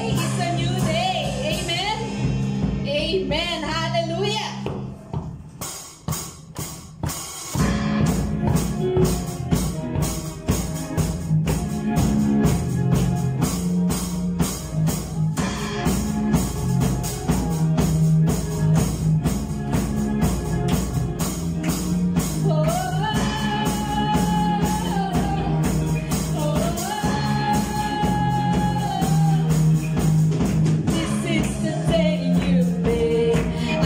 Today is a new day. Amen? Amen. Hallelujah. This is the day you made.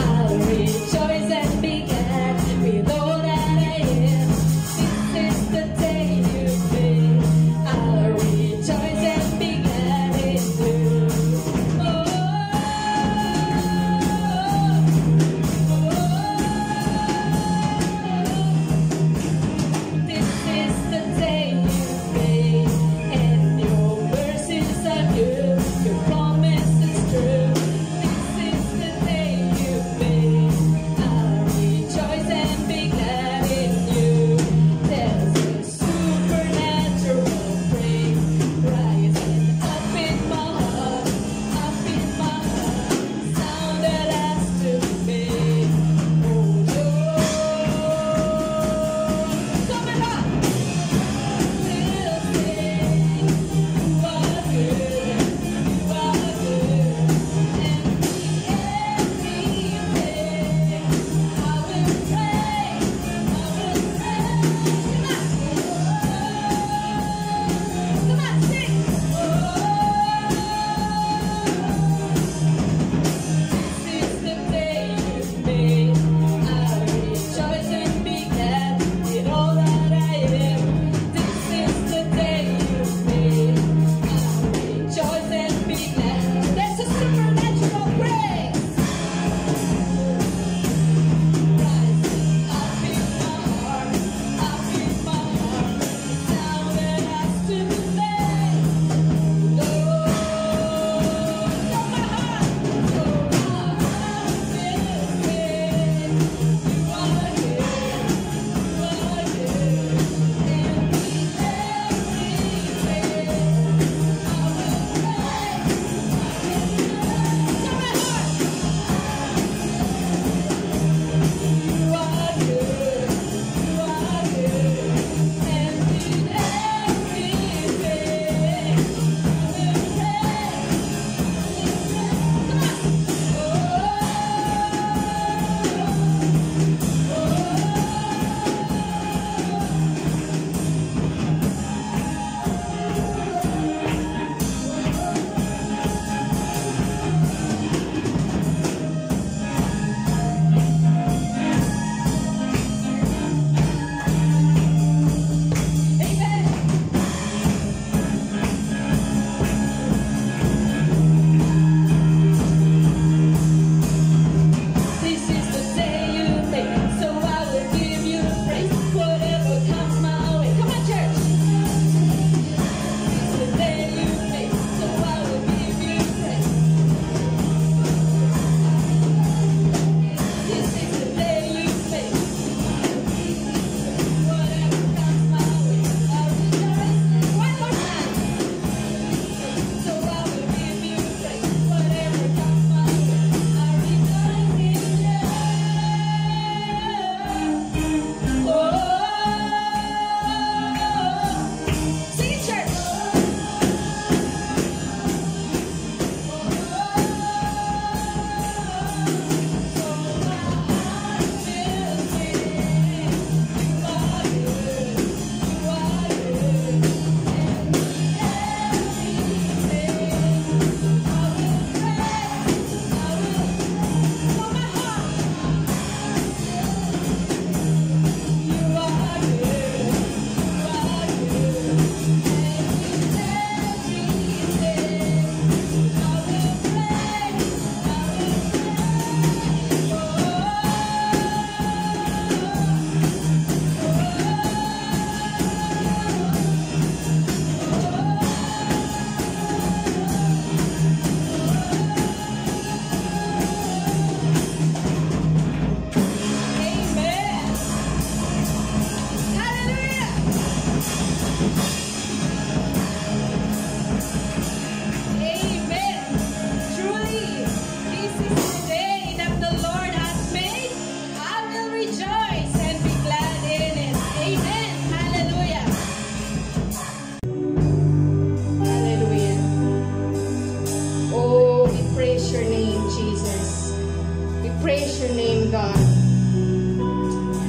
your name, God.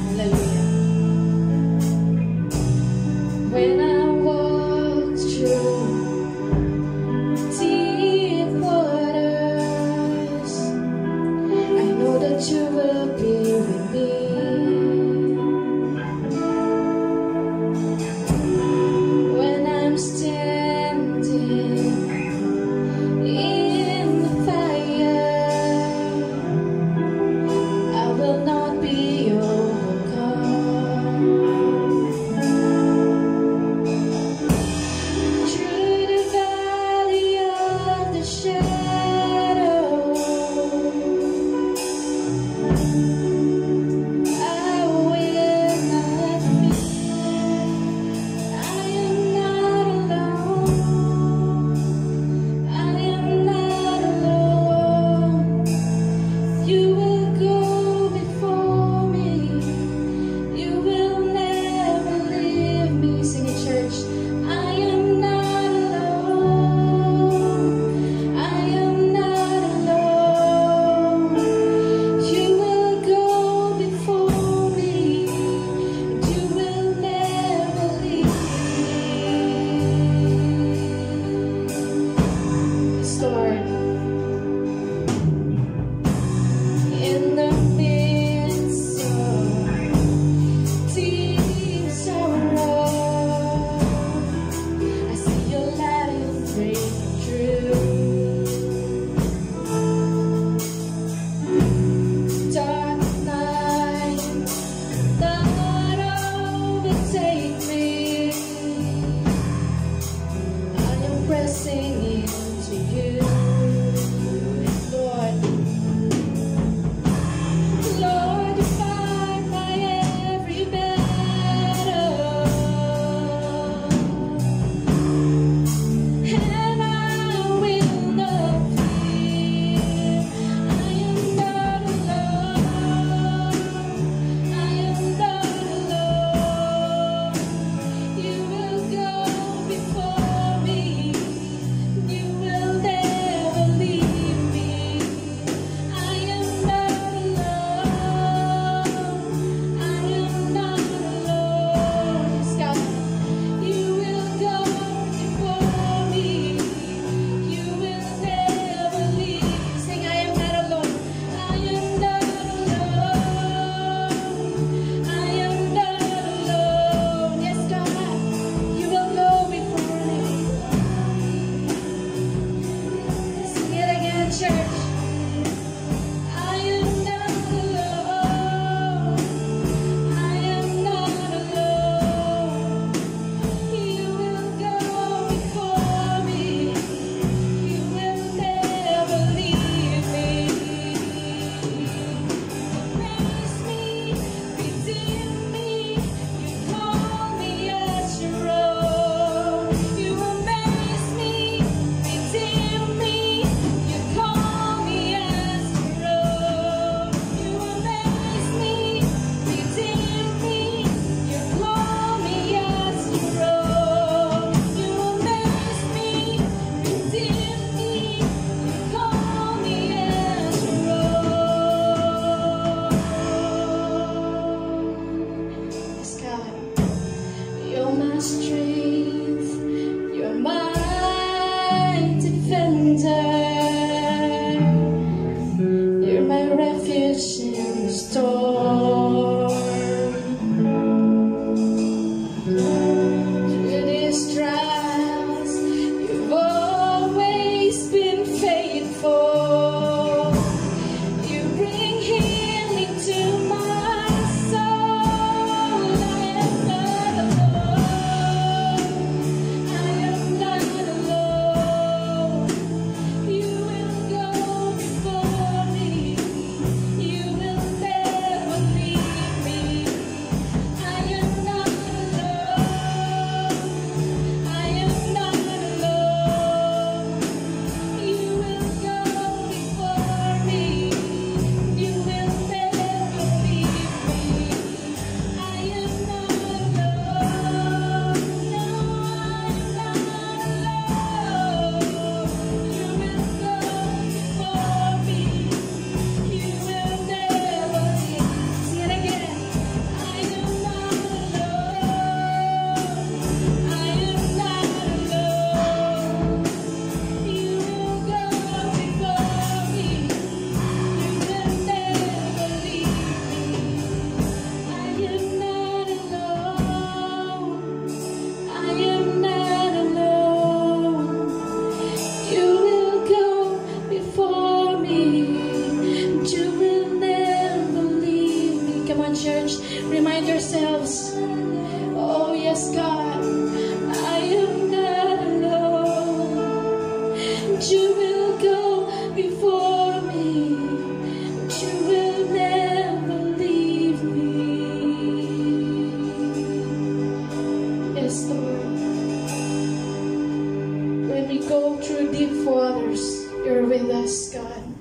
Hallelujah. When I walk through deep waters, I know that you will be with me. When I'm standing in the fire, I will not be overcome. Through the valley of the shadow, I will not fear. I am not alone. I am not alone. You will go before me. You will never leave me. Sing it, church. I am not alone. I am not alone. You will go before me. You will never leave me. Yes, Lord. In the midst of deep sorrow, I see your light breaking through. Dark night, not overtake me. I am pressing into you, Lord. Lord, you fight my every battle, and I will not fear. I am not alone. I am not alone. You will go before me. You will never leave me. I am not alone. I am not alone. Yes, God. You will go before me. You will never leave. Sing, I am not alone. I am not alone. I am not alone. Yes, God. You will go before me. Sing it again, church. I am not alone. I am not alone. You will go before me. You will never leave me. Raise me, redeem me. You call me as your own. You amaze me, redeem me. You call me as your own. You amaze me, redeem me. You call me as your own. You amaze me, redeem me. You call me as your own. Yes, God. You're my strength, you're my defender, you're my refuge in the storm. Through these trials, you've always been faithful. You bring healing to my soul. I am not alone. I am not alone. You will go before me. You will never bless, God.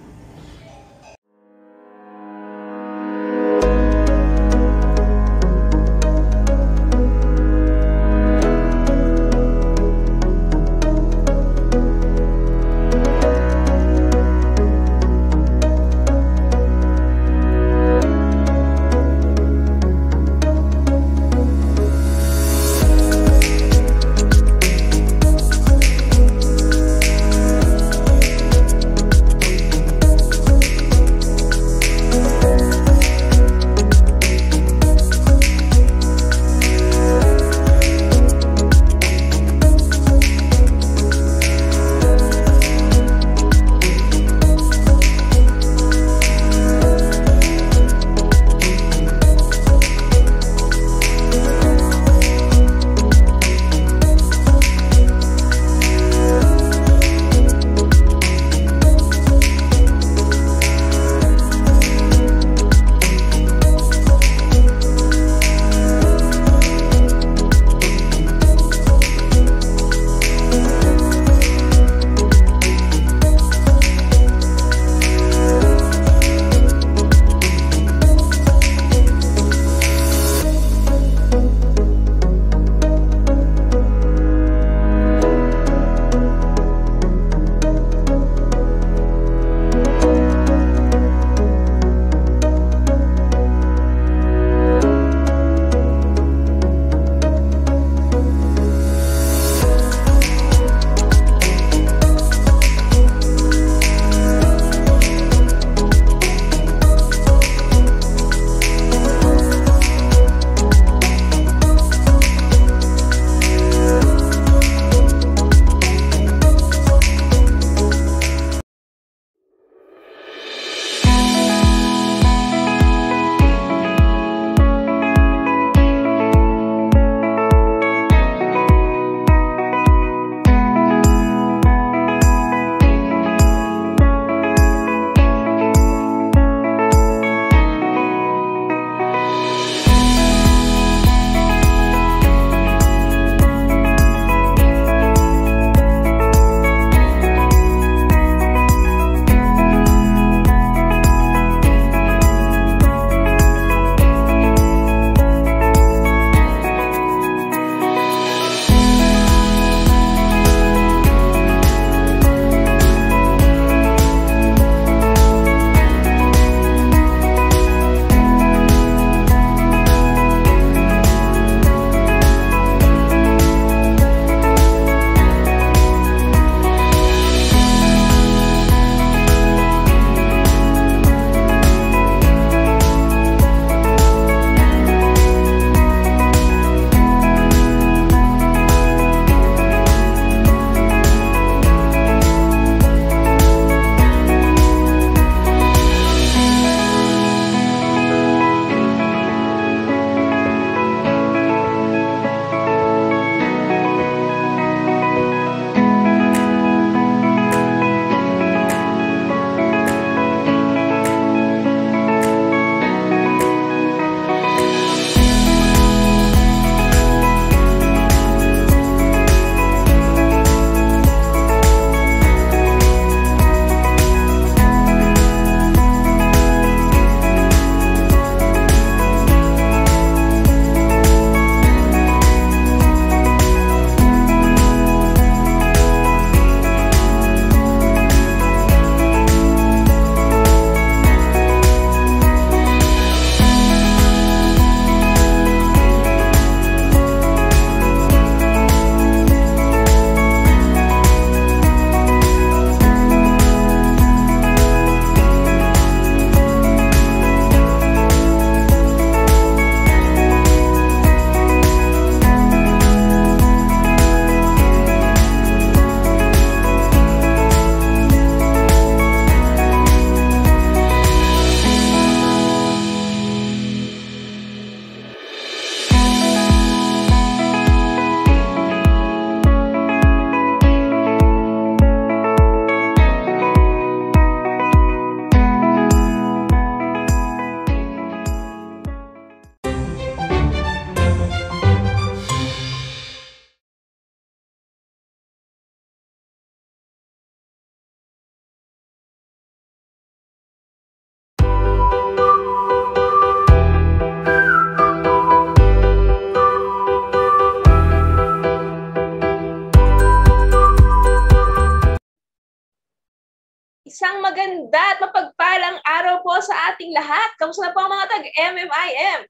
Isang maganda at mapagpalang araw po sa ating lahat. Kamusta na po ang mga tag-MMIM?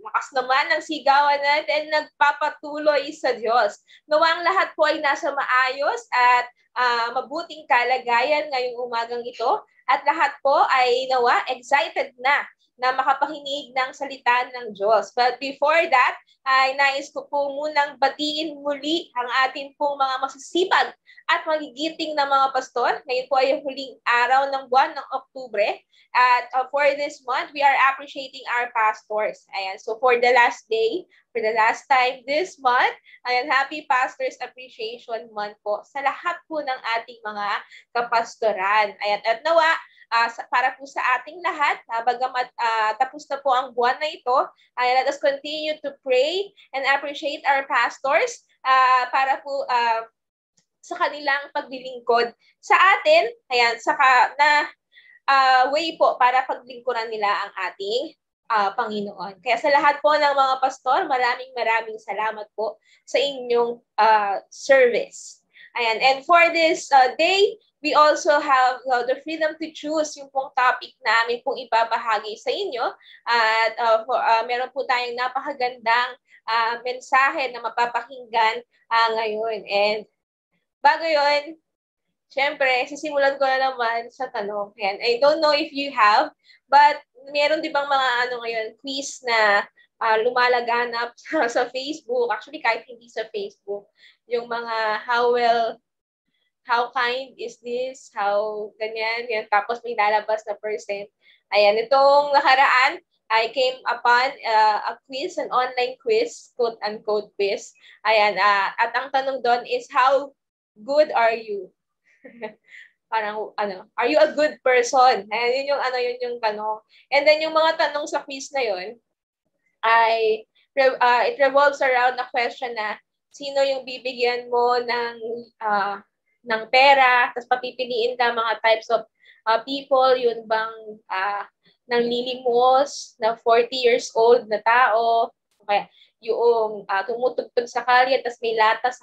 Lakas naman ang sigawan natin, nagpapatuloy sa Diyos. Nawang lahat po ay nasa maayos at mabuting kalagayan ngayong umagang ito. At lahat po ay nawa excited na makapakinig ng salita ng Diyos. But before that, ay nais ko po munang batiin muli ang atin pong mga masisipag at magigiting na mga pastor. Ngayon po ay huling araw ng buwan ng Oktubre. At for this month, we are appreciating our pastors. Ayan, so for the last day, for the last time this month, ayan, Happy Pastors Appreciation Month po sa lahat po ng ating mga kapastoran. Ayan, at nawa, para po sa ating lahat, bagamat tapos na po ang buwan na ito, let us continue to pray and appreciate our pastors para po sa kanilang paglilingkod sa atin, ayan, way po para paglingkuran nila ang ating Panginoon. Kaya sa lahat po ng mga pastor, maraming salamat po sa inyong service. Ayan, and for this day, we also have the freedom to choose yung pong topic namin pong ibabahagi sa inyo. At meron po tayong napakagandang mensahe na mapapakinggan ngayon. And bago yun, syempre, sisimulan ko na naman sa tanong. Ayan, I don't know if you have, but meron di bang mga ngayon, quiz na lumalaganap sa Facebook, actually kahit hindi sa Facebook, yung mga how kind is this, how ganyan, yan. Tapos may lalabas na percent. Ayan, itong nakaraan, I came upon a quiz, an online quiz, quote-unquote quiz. Ayan, at ang tanong doon is, how good are you? Parang, are you a good person? Ayan, yun yung tanong. And then yung mga tanong sa quiz na yun, it revolves around a question na, sino yung bibigyan mo ng pera, tapos papipiliin ka mga types of people, yun bang ng lilimos, na 40 years old na tao, kaya yung tumutugtog sa kalye, tapos may latas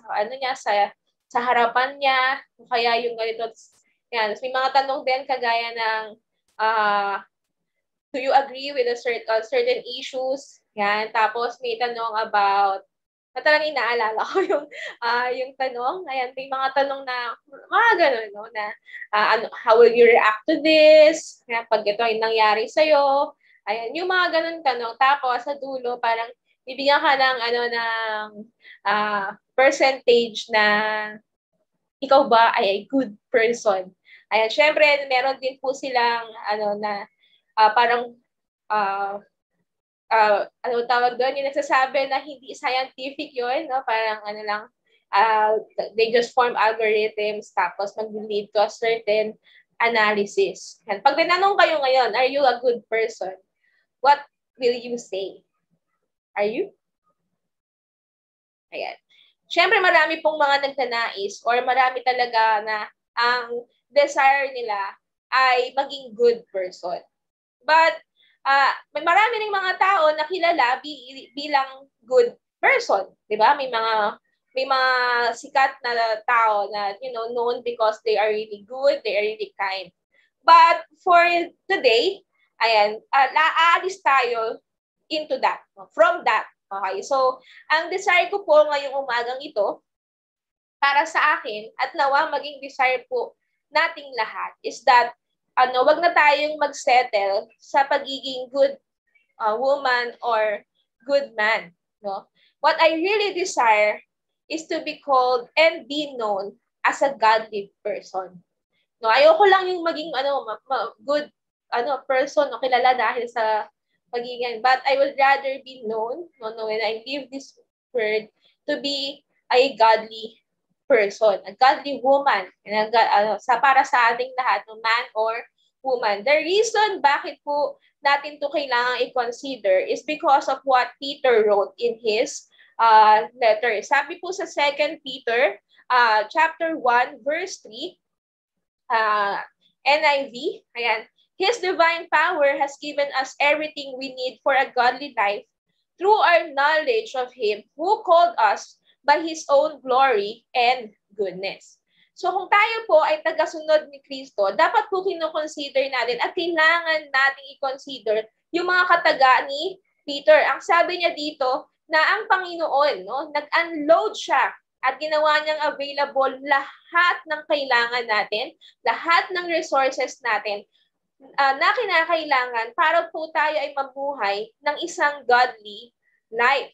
sa harapan niya, kaya yung ganito. Yan, may mga tanong din kagaya ng do you agree with certain issues? Yan, tapos may tanong about talagang inaalala ko yung tanong. Ayan, may mga tanong na mga ganun, no, na how will you react to this? Ayan, pag ito ay nangyari sa'yo. Ayan, yung mga ganun tanong. Tapos sa dulo, parang bibigyan ka ng percentage na ikaw ba ay a good person. Ayan, syempre, meron din po silang parang tawag doon, yung nagsasabi na hindi scientific yun, no? Parang they just form algorithms tapos mag-lead to a certain analysis. And pag tinanong kayo ngayon, are you a good person? What will you say? Are you? Ayan. Siyempre, marami pong mga nagtanais or marami talaga na ang desire nila ay maging good person. But may marami ring mga tao na kilala bilang good person, 'di ba? May mga sikat na tao na known because they are really good, they are really kind. But for today, ayan, aalis tayo into that, from that. Okay? So, ang desire ko po ngayong umagang ito para sa akin at nawa maging desire po nating lahat is that wag na tayong mag-settle sa pagiging good woman or good man, no? What I really desire is to be called and be known as a godly person. No, ayoko lang yung maging good person o kilala dahil sa pagiging, but I would rather be known, when I give this word, to be a godly person, a godly woman, para sa ating lahat, no, man or woman. The reason bakit po natin to kailangan i-consider is because of what Peter wrote in his letter. Sabi po sa 2 Peter chapter 1 verse 3, NIV, ayan, His divine power has given us everything we need for a godly life through our knowledge of Him who called us by His own glory and goodness. So kung tayo po ay tagasunod ni Kristo, dapat po kino-consider natin at kailangan nating i-consider yung mga kataga ni Peter. Ang sabi niya dito na ang Panginoon, no, nag-unload siya at ginawa niyang available lahat ng kailangan natin, lahat ng resources natin na kinakailangan para po tayo ay mabuhay ng isang godly life.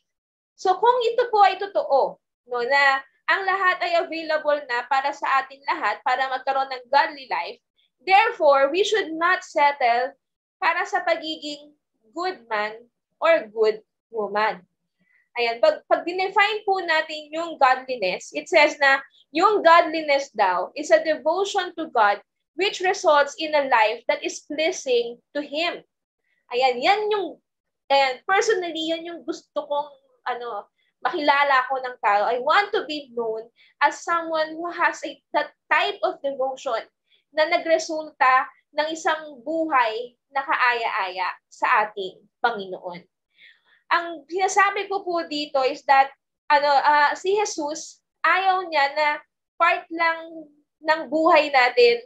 So kung ito po ay totoo, no, na ang lahat ay available na para sa atin lahat para magkaroon ng godly life, therefore, we should not settle para sa pagiging good man or good woman. Ayan, pag dinefine po natin yung godliness, it says na yung godliness daw is a devotion to God which results in a life that is pleasing to Him. Ayan, personally, yan yung gusto kong makilala ko ng tao. I want to be known as someone who has that type of devotion na nagresulta ng isang buhay na kaaya-aya sa ating Panginoon. Ang sinasabi ko po dito is that si Jesus, ayaw niya na part lang ng buhay natin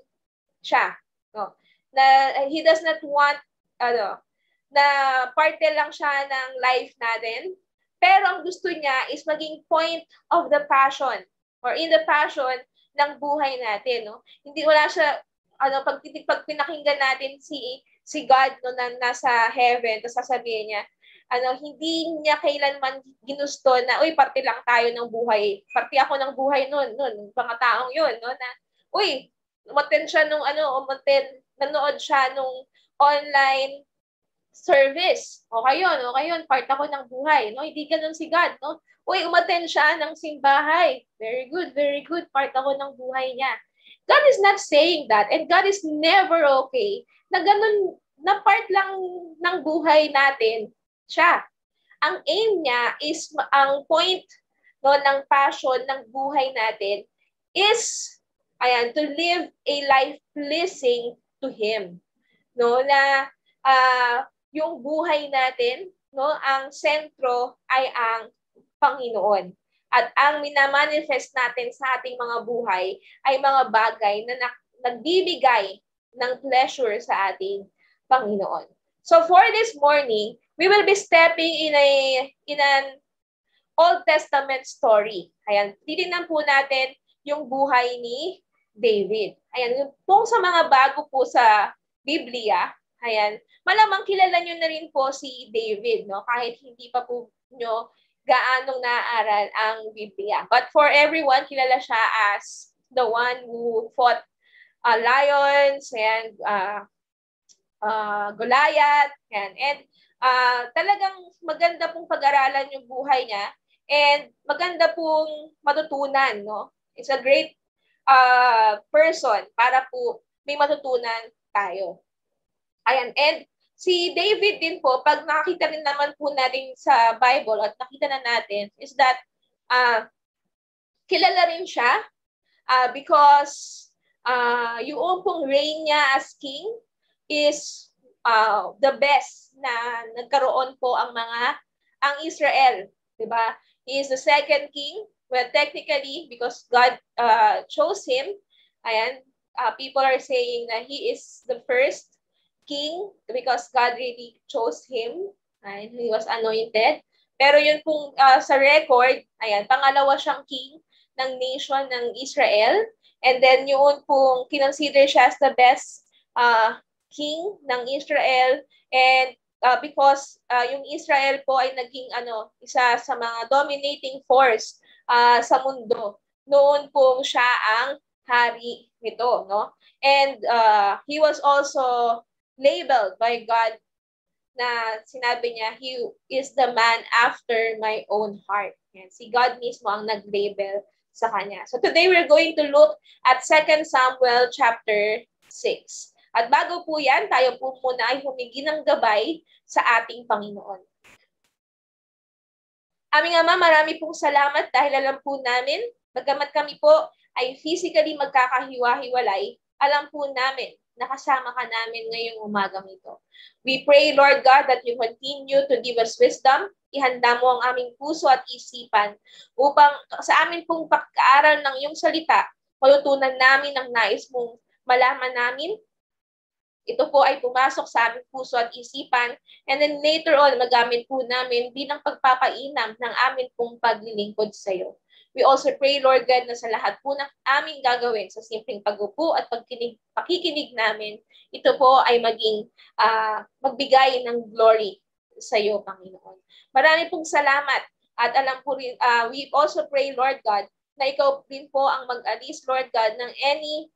siya. No? Na He does not want na parte lang siya ng life natin. Pero ang gusto niya is maging point of the passion or in the passion ng buhay natin. No? Hindi wala siya, pag pinakinggan natin si God no, na nasa heaven, tapos sasabihin niya, hindi niya kailanman ginusto na, uy, parte lang tayo ng buhay. Parte ako ng buhay nun, mga taong yun, no? Na, uy, umattend siya nanood siya nung online service. Okay yun, part ako ng buhay, no? Hindi ganun si God, no? Uy, umattend siya ng simbahay. Very good, part ako ng buhay niya. God is not saying that, and God is never okay na ganun, na part lang ng buhay natin siya. Ang aim niya is, ang point no, ng passion ng buhay natin is, to live a life pleasing to Him. No, na, yung buhay natin, no, ang sentro ay ang Panginoon. At ang minamanifest natin sa ating mga buhay ay mga bagay na nagbibigay ng pleasure sa ating Panginoon. So for this morning, we will be stepping in an Old Testament story. Ayan, titingnan po natin yung buhay ni David. Ayan, kung sa mga bago po sa Biblia, ayan, malamang kilala nyo na rin po si David, no? Kahit hindi pa po nyo gaanong naaral ang Biblia. But for everyone, kilala siya as the one who fought lions and Goliath. And talagang maganda pong pag-aralan yung buhay niya and maganda pong matutunan, no? It's a great person para po may matutunan tayo. Ayan, and si David din po, pag nakita rin naman po natin sa Bible at nakita na natin, is that kilala rin siya because yung pong reign niya as king is the best na nagkaroon po ang Israel. Diba? He is the second king. Well, technically, because God chose him, ayan, people are saying that he is the first king because God really chose him and he was anointed. Pero yun pong sa record, ayan, pangalawa siyang king ng nation ng Israel. And then yun pong kinonsider siya as the best king ng Israel. And because yung Israel po ay naging isa sa mga dominating force sa mundo. Noon pong siya ang hari nito, no? And he was also labeled by God na sinabi niya, he is the man after my own heart. Yan. Si God mismo ang nag-label sa kanya. So today we're going to look at 2 Samuel chapter 6. At bago po yan, tayo po muna ay humingi ng gabay sa ating Panginoon. Aming Ama, marami pong salamat dahil alam po namin, bagamat kami po ay physically magkakahiwa-hiwalay, alam po namin nakasama ka namin ngayong umagang ito. We pray, Lord God, that you continue to give us wisdom. Ihanda mo ang aming puso at isipan upang sa amin pong pag-aaral ng iyong salita, malutunan namin ang nais mong malaman namin. Ito po ay pumasok sa aming puso at isipan, and then later on, magamit po namin bilang pagpapainam ng amin pong paglilingkod sa iyo. We also pray, Lord God, na sa lahat po ng aming gagawin sa simpleng pag-upo at pakikinig namin, ito po ay magbigay ng glory sa iyo, Panginoon. Marami pong salamat at alam po rin, we also pray, Lord God, na ikaw din po ang mag-alis, Lord God, ng any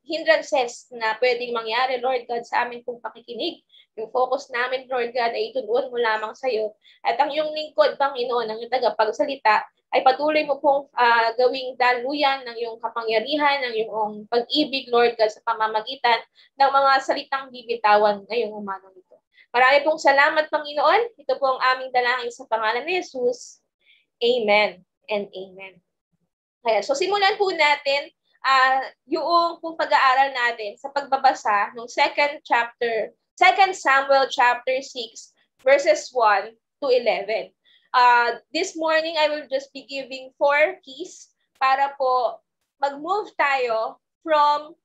hindrances na pwedeng mangyari, Lord God, sa amin pong pakikinig. Yung focus namin, Lord God, ay ituon mo lamang sa iyo. At ang iyong lingkod, Panginoon, ang iyong tagapagsalita, ay patuloy mo pong gawing daluyan ng iyong kapangyarihan, ng iyong pag-ibig, Lord God, sa pamamagitan ng mga salitang bibitawan ngayong umagang ito. Marami pong salamat, Panginoon. Ito po ang aming dalangin sa pangalan ni Jesus. Amen and amen. Kaya, so simulan po natin yung pag-aaral natin sa pagbabasa ng 2 Samuel chapter 6 verses 1 to 11. This morning I will just be giving 4 keys para po mag-move tayo from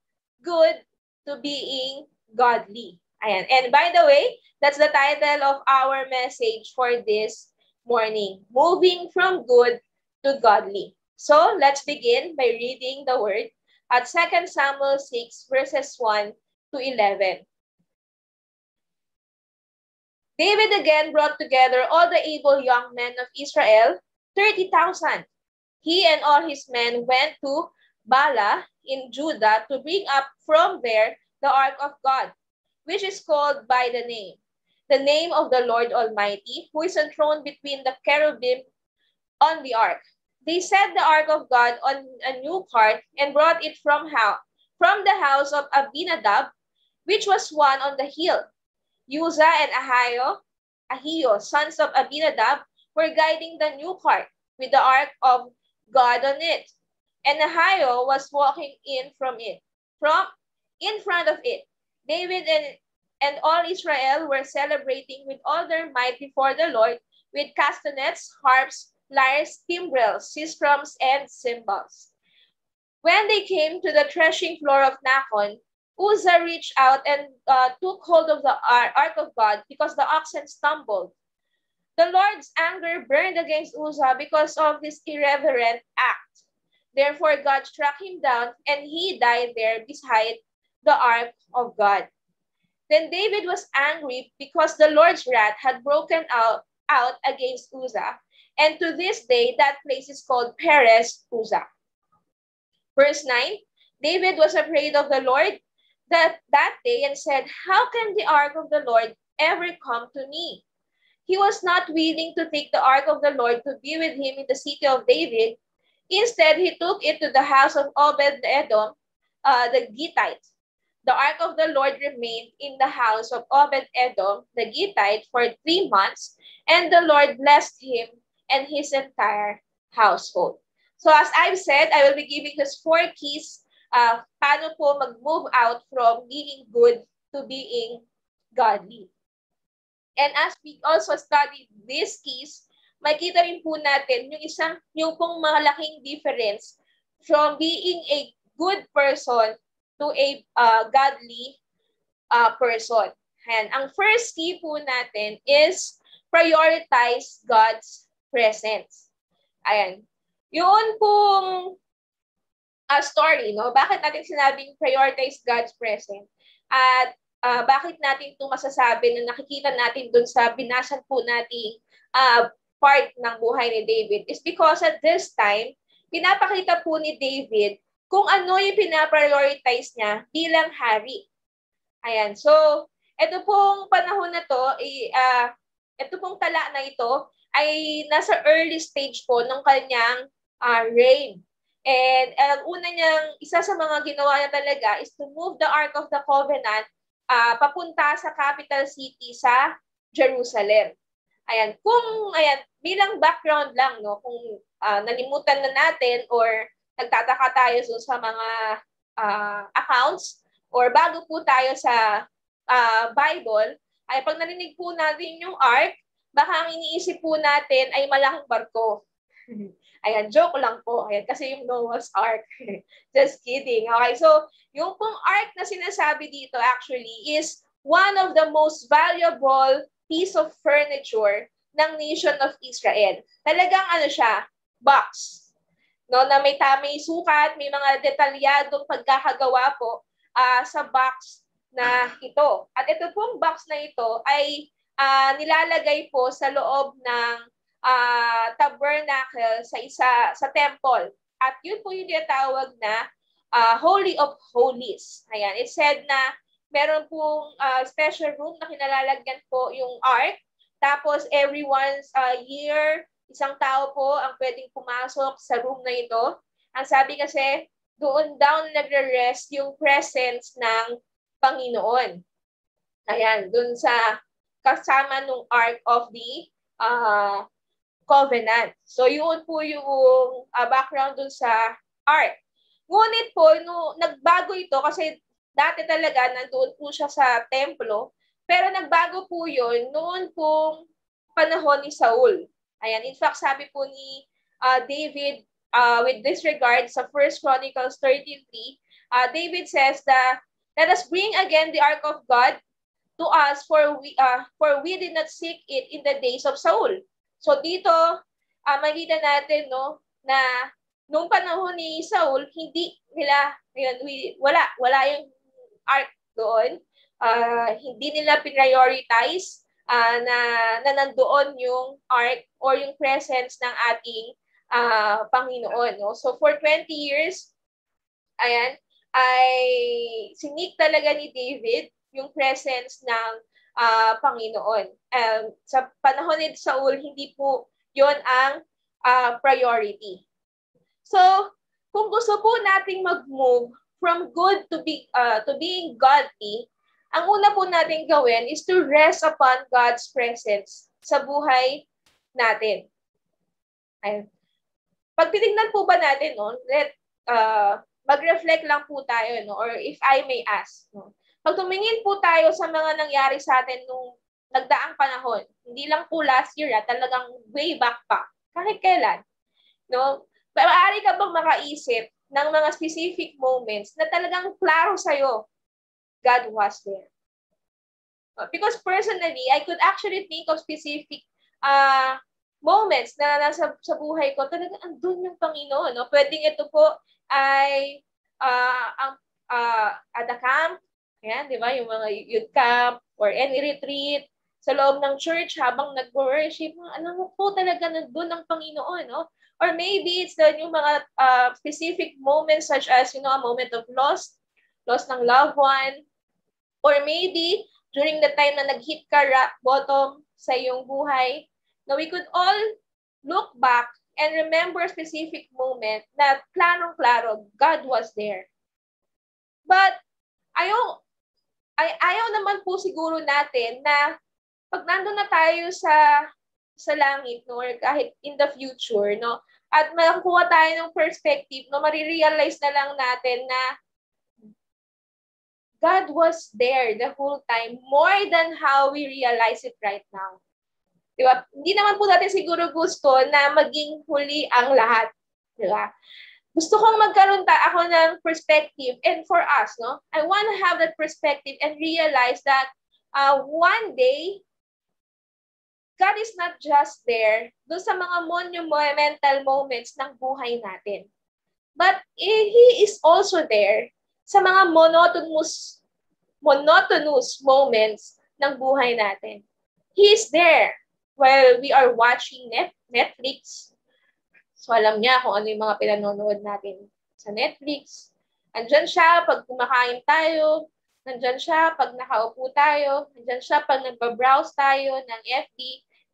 good to being godly. Ayan. And by the way, that's the title of our message for this morning. Moving from good to godly. So, let's begin by reading the word at 2 Samuel 6 verses 1 to 11. David again brought together all the able young men of Israel, 30,000. He and all his men went to Bala in Judah to bring up from there the ark of God, which is called by the name of the Lord Almighty, who is enthroned between the cherubim on the ark. They set the ark of God on a new cart and brought it from the house of Abinadab, which was one on the hill. Uzzah and Ahio, sons of Abinadab, were guiding the new cart with the ark of God on it. And Ahio was walking in front of it. David and all Israel were celebrating with all their might before the Lord with castanets, harps, lyres, timbrels, sistrums, and cymbals. When they came to the threshing floor of Nacon, Uzzah reached out and took hold of the ark of God because the oxen stumbled. The Lord's anger burned against Uzzah because of this irreverent act. Therefore, God struck him down and he died there beside the ark of God. Then David was angry because the Lord's wrath had broken out against Uzzah. And to this day, that place is called Perez Uzzah. Verse 9, David was afraid of the Lord that day and said, "How can the ark of the Lord ever come to me?" He was not willing to take the ark of the Lord to be with him in the city of David. Instead, he took it to the house of Obed-Edom, the Gittite. The ark of the Lord remained in the house of Obed-Edom, the Gittite, for 3 months, and the Lord blessed him and his entire household. So as I've said, I will be giving us 4 keys paano po mag-move out from being good to being godly. And as we also study these keys, makita rin po natin yung pong malaking difference from being a good person to a godly person. And ang first key po natin is prioritize God's presence. Ayan. Yun pong story, no? Bakit natin sinabing prioritize God's presence? At bakit natin ito masasabi na nakikita natin dun sa binasan po nating part ng buhay ni David is because at this time, pinapakita po ni David kung ano yung pinaprioritize niya bilang hari. Ayan. So, ito pong panahon na to, ito pong tala na ito ay nasa early stage po ng kanyang reign. And ang una niyang, isa sa mga ginawa niya talaga is to move the Ark of the Covenant papunta sa capital city sa Jerusalem. Ayan, bilang background lang, no, kung nalimutan na natin or nagtataka tayo sa mga accounts or bago po tayo sa Bible, ay pag narinig po natin yung ark, baka ang iniisip po natin ay malaking barko. Ayan, joke lang po. Ayan, kasi yung Noah's Ark. Just kidding. Okay, so yung pong ark na sinasabi dito actually is one of the most valuable piece of furniture ng nation of Israel. Talagang ano siya, box. No, na may tamay sukat, may mga detalyadong pagkakagawa po sa box na ito. At ito pong box na ito ay nilalagay po sa loob ng tabernacle sa temple. At yun po yung tinatawag na Holy of Holies. Ayan, it said na meron pong special room na kinalalagyan po yung ark. Tapos every once a year, isang tao po ang pwedeng pumasok sa room na ito. Ang sabi kasi, doon down nagre-rest yung presence ng Panginoon. Ayan, doon sa kasama nung Ark of the Covenant. So, yun po yung background doon sa Ark. Ngunit po, nagbago ito kasi dati talaga nandoon po siya sa templo, pero nagbago po yun noon pong panahon ni Saul. Ayan, in fact, sabi po ni David with this regard sa 1 Chronicles 13:3, David says that, "Let us bring again the ark of God to us, for we did not seek it in the days of Saul." So dito, makikita natin na nung panahon ni Saul, hindi nila, wala yung ark doon. Hindi nila prioritize na nandoon yung ark or yung presence ng ating Panginoon. No? So for 20 years, ayan, ay sinik talaga ni David yung presence ng Panginoon. Sa panahon ni Saul, hindi po yon ang priority. So, kung gusto po nating mag-move from good to being godly, ang una po natin gawin is to rest upon God's presence sa buhay natin. Ayun. Pag tinignan po ba natin, mag-reflect lang po tayo, or if I may ask, pag tumingin po tayo sa mga nangyari sa atin nung nagdaang panahon, hindi lang po last year, talagang way back pa, kahit kailan, maaari ka bang makaisip ng mga specific moments na talagang klaro sa'yo, God was there. Because personally, I could actually think of specific moments na nasa sa buhay ko, talagang andun yung Panginoon. Pwedeng ito po ay at the camp, ayan, di ba? Yung mga youth camp or any retreat sa loob ng church habang nag-worship, alam mo po talaga nandun ang Panginoon. Or maybe it's yung mga specific moments such as, a moment of loss ng loved one. Or maybe, during the time na nag-hit ka rock bottom sa iyong buhay, na we could all look back and remember a specific moment na klarong-klaro, God was there. But, ayaw naman po siguro natin na pag nandun na tayo sa langit, or kahit in the future, at makakuha tayo ng perspective, marirealize na lang natin na God was there the whole time, more than how we realize it right now. Diba? Hindi naman po natin siguro gusto na maging huli ang lahat. Diba? Gusto kong magkaroon ako ng perspective, and for us, I want to have that perspective and realize that one day, God is not just there doon sa mga monumental moments ng buhay natin. But He is also there sa mga monotonous moments ng buhay natin. He is there while we are watching Netflix. So alam niya kung ano yung mga pinanonood natin sa Netflix. Andyan siya pag kumakain tayo, nandyan siya pag nakaupo tayo, nandyan siya pag nagbabrowse tayo ng FB,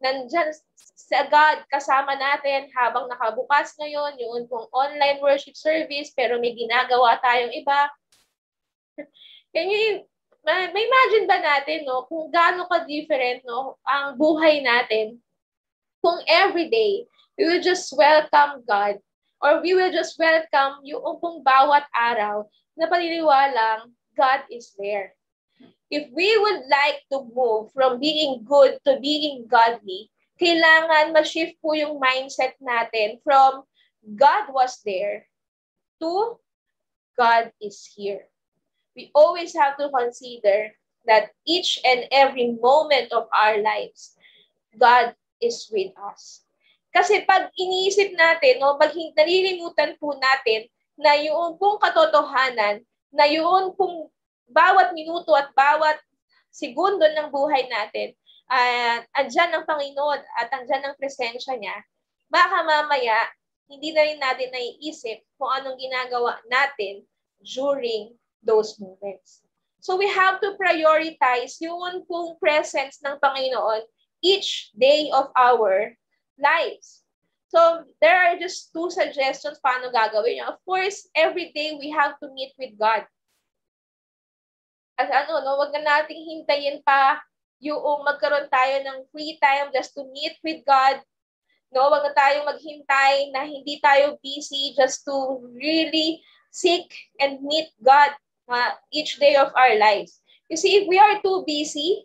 nandyan sa God kasama natin habang nakabukas ngayon yung online worship service pero may ginagawa tayong iba. May imagine ba natin kung gaano ka-different ang buhay natin kung everyday we will just welcome God, or we will just welcome yung kung bawat araw na paniniwalang God is there. If we would like to move from being good to being godly, kailangan ma-shift po yung mindset natin from God was there to God is here. We always have to consider that each and every moment of our lives, God is with us. Kasi pag iniisip natin, no, pag nalilimutan po natin na yung pong katotohanan, na yung pong bawat minuto at bawat segundo ng buhay natin, andyan ang Panginoon at andyan ang presensya niya, baka mamaya, hindi na rin natin naiisip kung anong ginagawa natin during those moments. So we have to prioritize yung pong presence ng Panginoon each day of our lives. So there are just 2 suggestions paano gagawin yun. Of course, every day we have to meet with God. At wag na nating hintayin pa yung magkaroon tayo ng free time just to meet with God. No, wag na tayong maghintay na hindi tayo busy just to really seek and meet God each day of our lives. You see, if we are too busy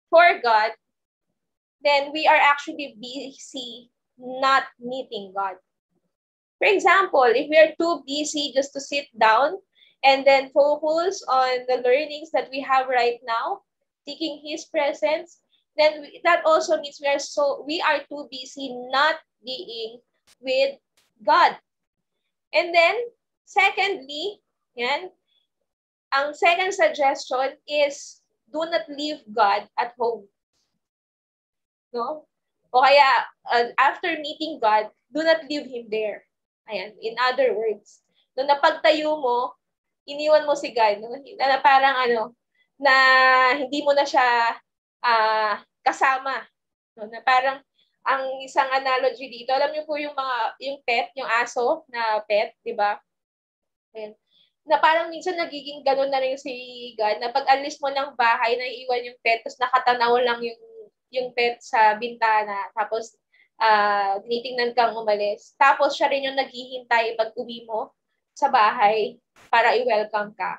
for God, then we are actually busy not meeting God. For example, if we are too busy just to sit down and then focus on the learnings that we have right now, seeking His presence, then that also means we are too busy not being with God. And then, secondly, ang second suggestion is do not leave God at home. No? O kaya, after meeting God, do not leave Him there. Ayan, in other words, nung napagtayo mo, iniwan mo si God, no? Na parang na hindi mo na siya kasama. No? Na parang, ang isang analogy dito, alam niyo po yung pet, yung aso na pet, di ba? Na parang minsan nagiging ganun na rin si God, na pag alis mo ng bahay, naiiwan yung pet, tapos nakatanaw lang yung pet sa bintana, tapos tinitingnan kang umalis. Tapos siya rin yung naghihintay pag uwi mo sa bahay para i-welcome ka.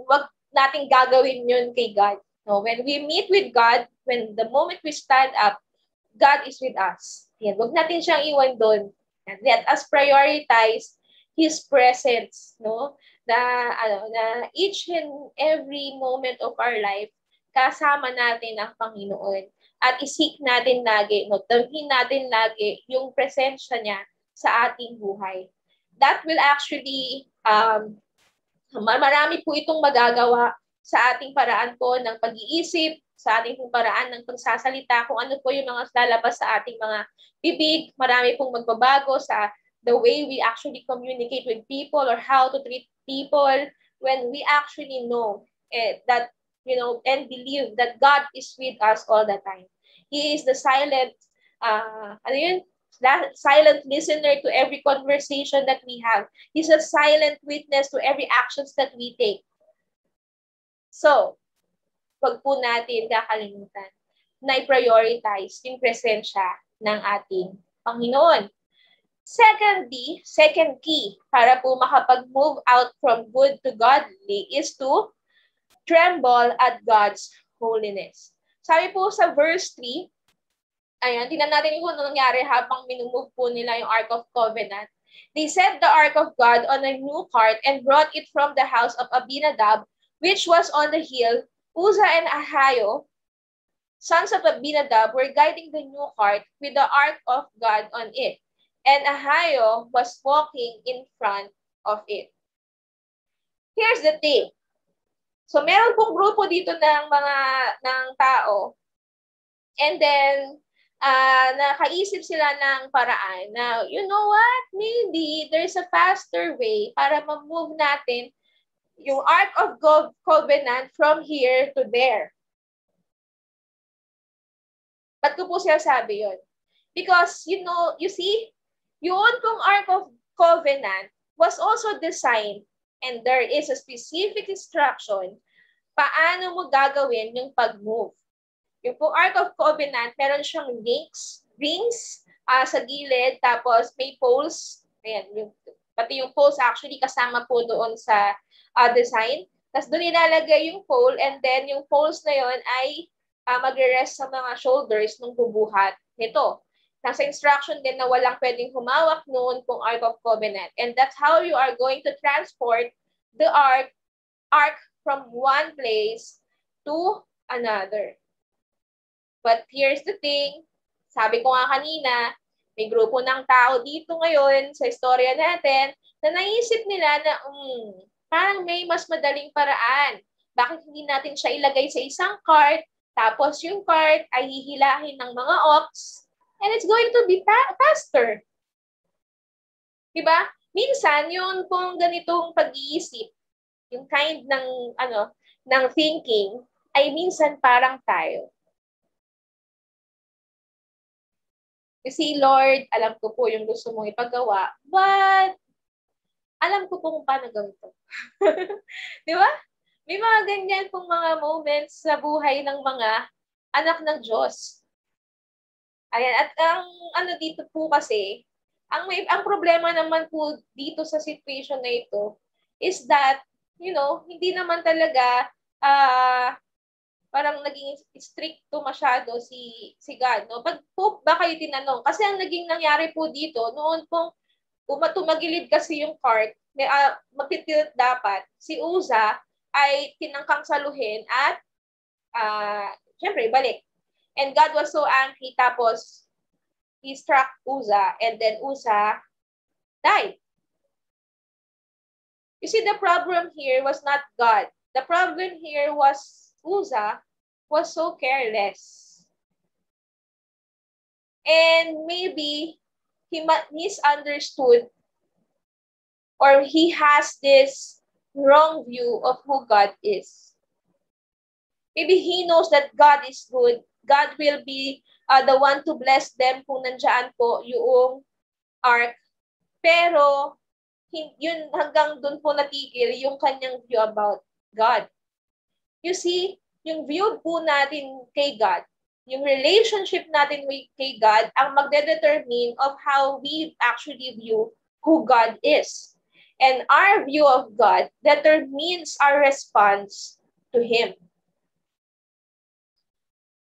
Wag nating gagawin yun kay God. No? When we meet with God, when the moment we stand up, God is with us. Yan. Wag natin siyang iwan doon. Let us prioritize His presence, no? Na each and every moment of our life, kasama natin ang Panginoon. At isik natin lagi, no? Damhin natin lagi yung presensya niya sa ating buhay. That will actually, marami po itong magagawa sa ating paraan po ng pag-iisip, sa ating pong paraan ng pagsasalita, kung ano po yung mga lalabas sa ating mga bibig. Marami pong magbabago sa the way we actually communicate with people or how to treat people when we actually know that, and believe that God is with us all the time. He is the silent, silent listener to every conversation that we have. He's a silent witness to every actions that we take. So, wag po natin kakalimutan na i-prioritize yung presensya ng ating Panginoon. Second key para po makapag-move out from good to godly is to tremble at God's holiness. Sabi po sa verse 3, ayan, tingnan natin kung ano nangyari habang minumove po nila yung Ark of Covenant. They set the Ark of God on a new cart and brought it from the house of Abinadab, which was on the hill. Uzzah and Ahio, sons of Abinadab, were guiding the new cart with the Ark of God on it. And Ahio was walking in front of it. Here's the thing. So meron pong grupo dito ng tao. And then nakaisip sila ng paraan na, you know what? Maybe there's a faster way para ma-move natin yung Ark of Covenant from here to there. Ba't ko po siya sabi yun? Because, you see, yun pong Ark of Covenant was also designed and there is a specific instruction paano mo gagawin yung pag-move. Yung pong Ark of Covenant, meron siyang rings sa gilid, tapos may poles. Ayan, pati yung poles actually kasama po doon sa design. Tapos doon ilalagay yung pole and then yung poles na yon ay magre-rest sa mga shoulders ng bubuhat nito. Nasa instruction din na walang pwedeng humawak noon kung Ark of Covenant. And that's how you are going to transport the ark from one place to another. But here's the thing, sabi ko nga kanina, may grupo ng tao dito ngayon sa istorya natin na naisip nila na parang may mas madaling paraan. Bakit hindi natin siya ilagay sa isang cart, tapos yung cart ay hihilahin ng mga ox, and it's going to be faster. Diba? Minsan, yung kung ganitong pag-iisip, yung kind ng thinking, ay minsan parang tayo. Kasi Lord, alam ko po yung gusto mong ipagawa, but alam ko po kung paano gawin ito. Di ba? May mga ganyan pong mga moments sa buhay ng mga anak ng Diyos. Ayan, at ang dito po kasi, ang problema naman po dito sa situation na ito is that, hindi naman talaga parang naging stricto masyado si God. No? Pag po ba kayo tinanong, kasi ang naging nangyari po dito, noon pong tumagilid kasi yung cart, magtitilt dapat, si Uza ay tinangkang saluhin at syempre, balik. And God was so angry, tapos he struck Uza, and then Uza died. You see, the problem here was not God. The problem here was Uza was so careless. And maybe he misunderstood, or he has this wrong view of who God is. Maybe he knows that God is good. God will be the one to bless them kung nandiyan po yung ark. Pero yun hanggang dun po natigil yung kanyang view about God. You see, yung view po natin kay God, yung relationship natin kay God, ang magde-determine of how we actually view who God is. And our view of God determines our response to Him.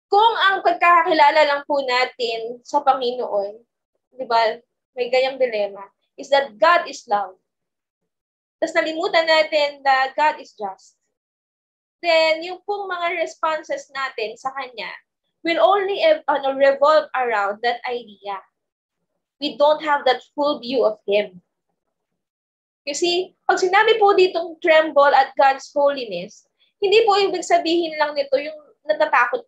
Kung ang pagkakakilala lang po natin sa Panginoon, di ba, may ganyang dilema, is that God is love. Tapos nalimutan natin na God is just. Then, yung pong mga responses natin sa Kanya will only revolve around that idea. We don't have that full view of Him. You see, pag sinabi po ditong tremble at God's holiness, hindi po ibig sabihin lang nito yung natatakot,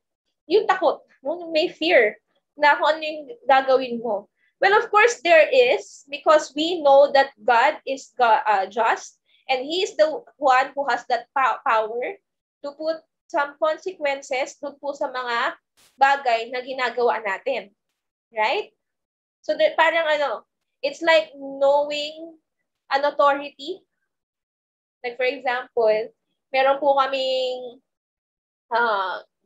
yung takot, yung may fear na kung ano yung gagawin mo. Well, of course, there is, because we know that God is just, and He is the one who has that power to put some consequences dun po sa mga bagay na ginagawa natin. Right? So, parang it's like knowing an authority. Like, for example, meron po kaming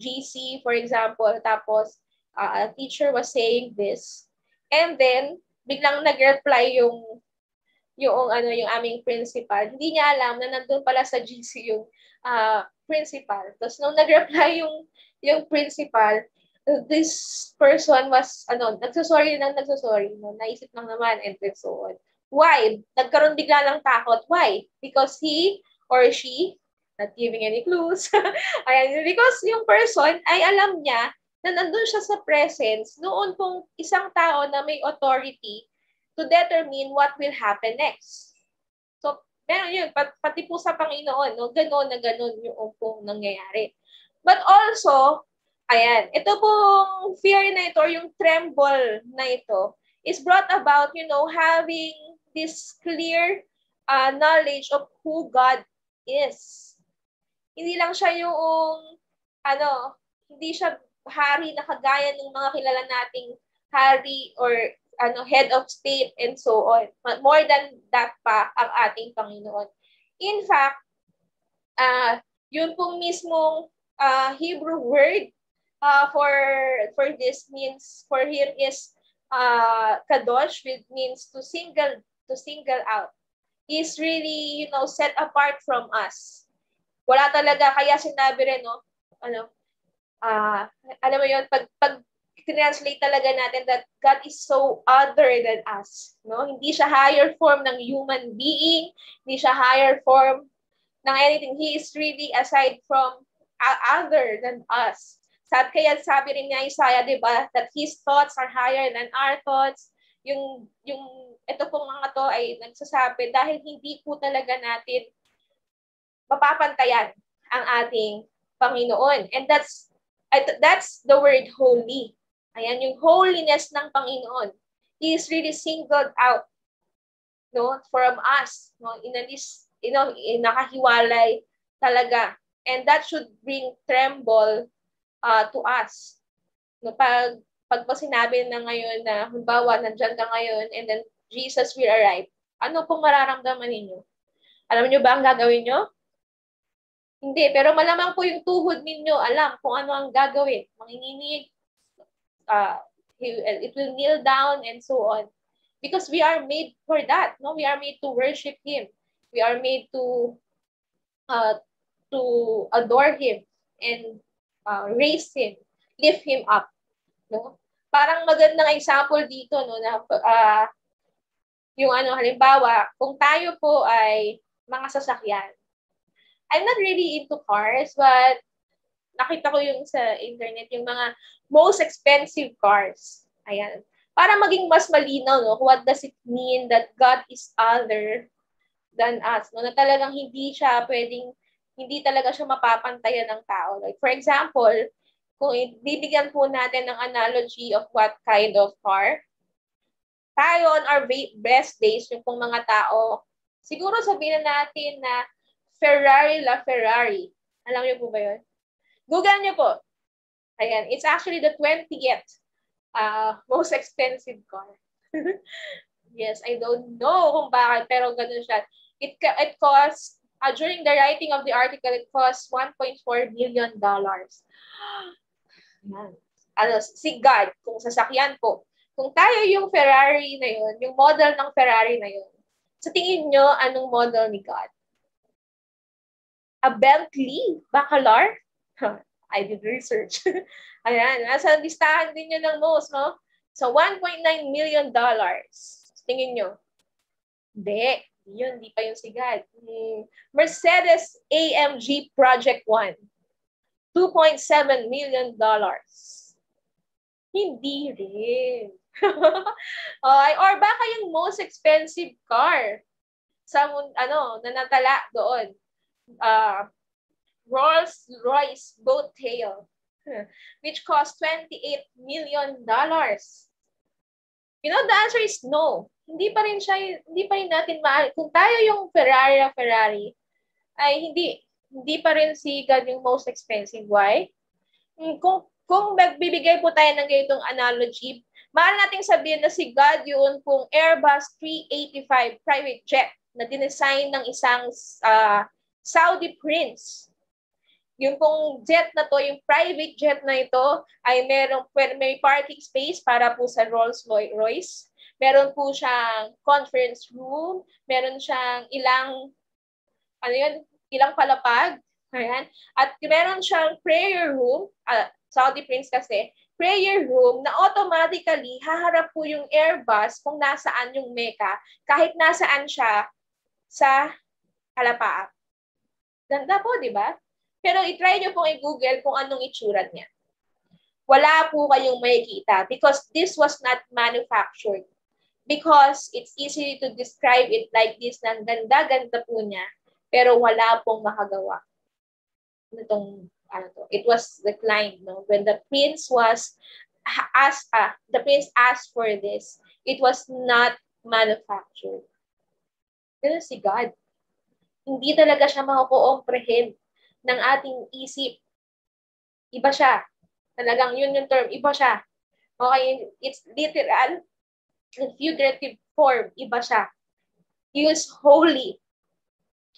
GC, for example, tapos a teacher was saying this, and then biglang nag-reply yung aming principal. Hindi niya alam na nandun pala sa GC yung principal. Tapos nung nag-reply yung principal, this person was nagsasorry, no? Naisip lang naman, and so on. Why? Nagkaroon bigla ng takot. Why? Because he or she, not giving any clues, ayan, because yung person ay alam niya na nandun siya sa presence noon pong isang tao na may authority to determine what will happen next. So, meron yun, pati po sa Panginoon, no? Ganon na ganon yung pong nangyayari. But also, ayan, ito pong fear na ito, or yung tremble na ito, is brought about, having this clear knowledge of who God is. Hindi lang siya yung, hindi siya hari na kagaya ng mga kilala nating hari or head of state and so on. More than that pa ang ating Panginoon. In fact, yun pong mismong Hebrew word for this means, for him is kadosh, which means to single out. Is really, set apart from us. Wala talaga, kaya sinabi rin, alam mo yun, pag translate talaga natin that God is so other than us. No? Hindi siya higher form ng human being, hindi siya higher form ng anything. He is really aside from other than us. Kaya sabi rin niya Isaiah, di ba, that His thoughts are higher than our thoughts. Yung ito pong mga to ay nagsasabi dahil hindi po talaga natin mapapantayan ang ating Panginoon. And that's the word holy. Ayan, yung holiness ng Panginoon. He is really singled out, no, from us, no, nakahiwalay talaga. And that should bring tremble to us. No, pag po sinabi na ngayon na, halimbawa, nandyan ka ngayon and then Jesus will arrive, ano pong mararamdaman ninyo? Alam niyo ba ang gagawin niyo? Hindi, pero malamang po yung tuhod ninyo alam kung ano ang gagawin. Manginginig, it will kneel down and so on. Because we are made for that. No? We are made to worship Him. We are made to adore Him and raise Him, lift Him up. No? Parang magandang example dito, no, na yung halimbawa, kung tayo po ay mga sasakyan. I'm not really into cars, but nakita ko yung sa internet, yung mga most expensive cars. Ayan. Para maging mas malinaw, no, what does it mean that God is other than us, no? Na talagang hindi talaga siya mapapantayan ng tao. Like, for example, kung bibigyan po natin ng analogy of what kind of car, tayo on our best days, yung pong mga tao, siguro sabihin natin na Ferrari. Alam niyo po ba yun? Google niyo po. Ayan, it's actually the 20th most expensive car. Yes, I don't know kung bakit, pero ganun siya. It costs, during the writing of the article, it costs $1.4 million. Si God, kung sasakyan po, kung tayo yung Ferrari na yun, yung model ng Ferrari na yun, sa tingin nyo, anong model ni God? A Bentley Bacalar? I did research. Ayan, nasa listahan din yun ng most, no? So, $1.9 million. Tingin nyo? Hindi pa yung si God. Mercedes AMG Project 1. $2.7 million. Hindi rin. Or baka yung most expensive car sa na natala doon. Rolls-Royce Boat Tail, which cost $28 million. You know, the answer is no. Hindi pa rin natin mahal. Kung tayo yung Ferrari, ay hindi pa rin si God yung most expensive. Why? Kung magbibigay po tayo ng ganitong analogy, mahal nating sabihin na si God yun kung Airbus 385 private jet na dinesign ng isang Saudi prince. Yung pong jet na to, yung private jet na ito, ay may parking space para po sa Rolls-Royce. Meron po siyang conference room, meron siyang ilang palapag. Ayan. At meron siyang prayer room, Saudi Prince kasi, prayer room na automatically haharap po yung Airbus kung nasaan yung Mecca, kahit nasaan siya sa Kalapaa. Ganda po, di ba? Pero i-try nyo pong i-google kung anong itsura niya. Wala po kayong makikita because this was not manufactured. Because it's easy to describe it like this, na ganda-ganda po niya, pero wala pong makagawa. It was declined, no? When the prince asked for this, it was not manufactured. Pero si God, hindi talaga siya mako-comprehend ng ating isip. Iba siya. Talagang yun yung term, iba siya. Okay, it's literal and figurative form, iba siya. He is holy.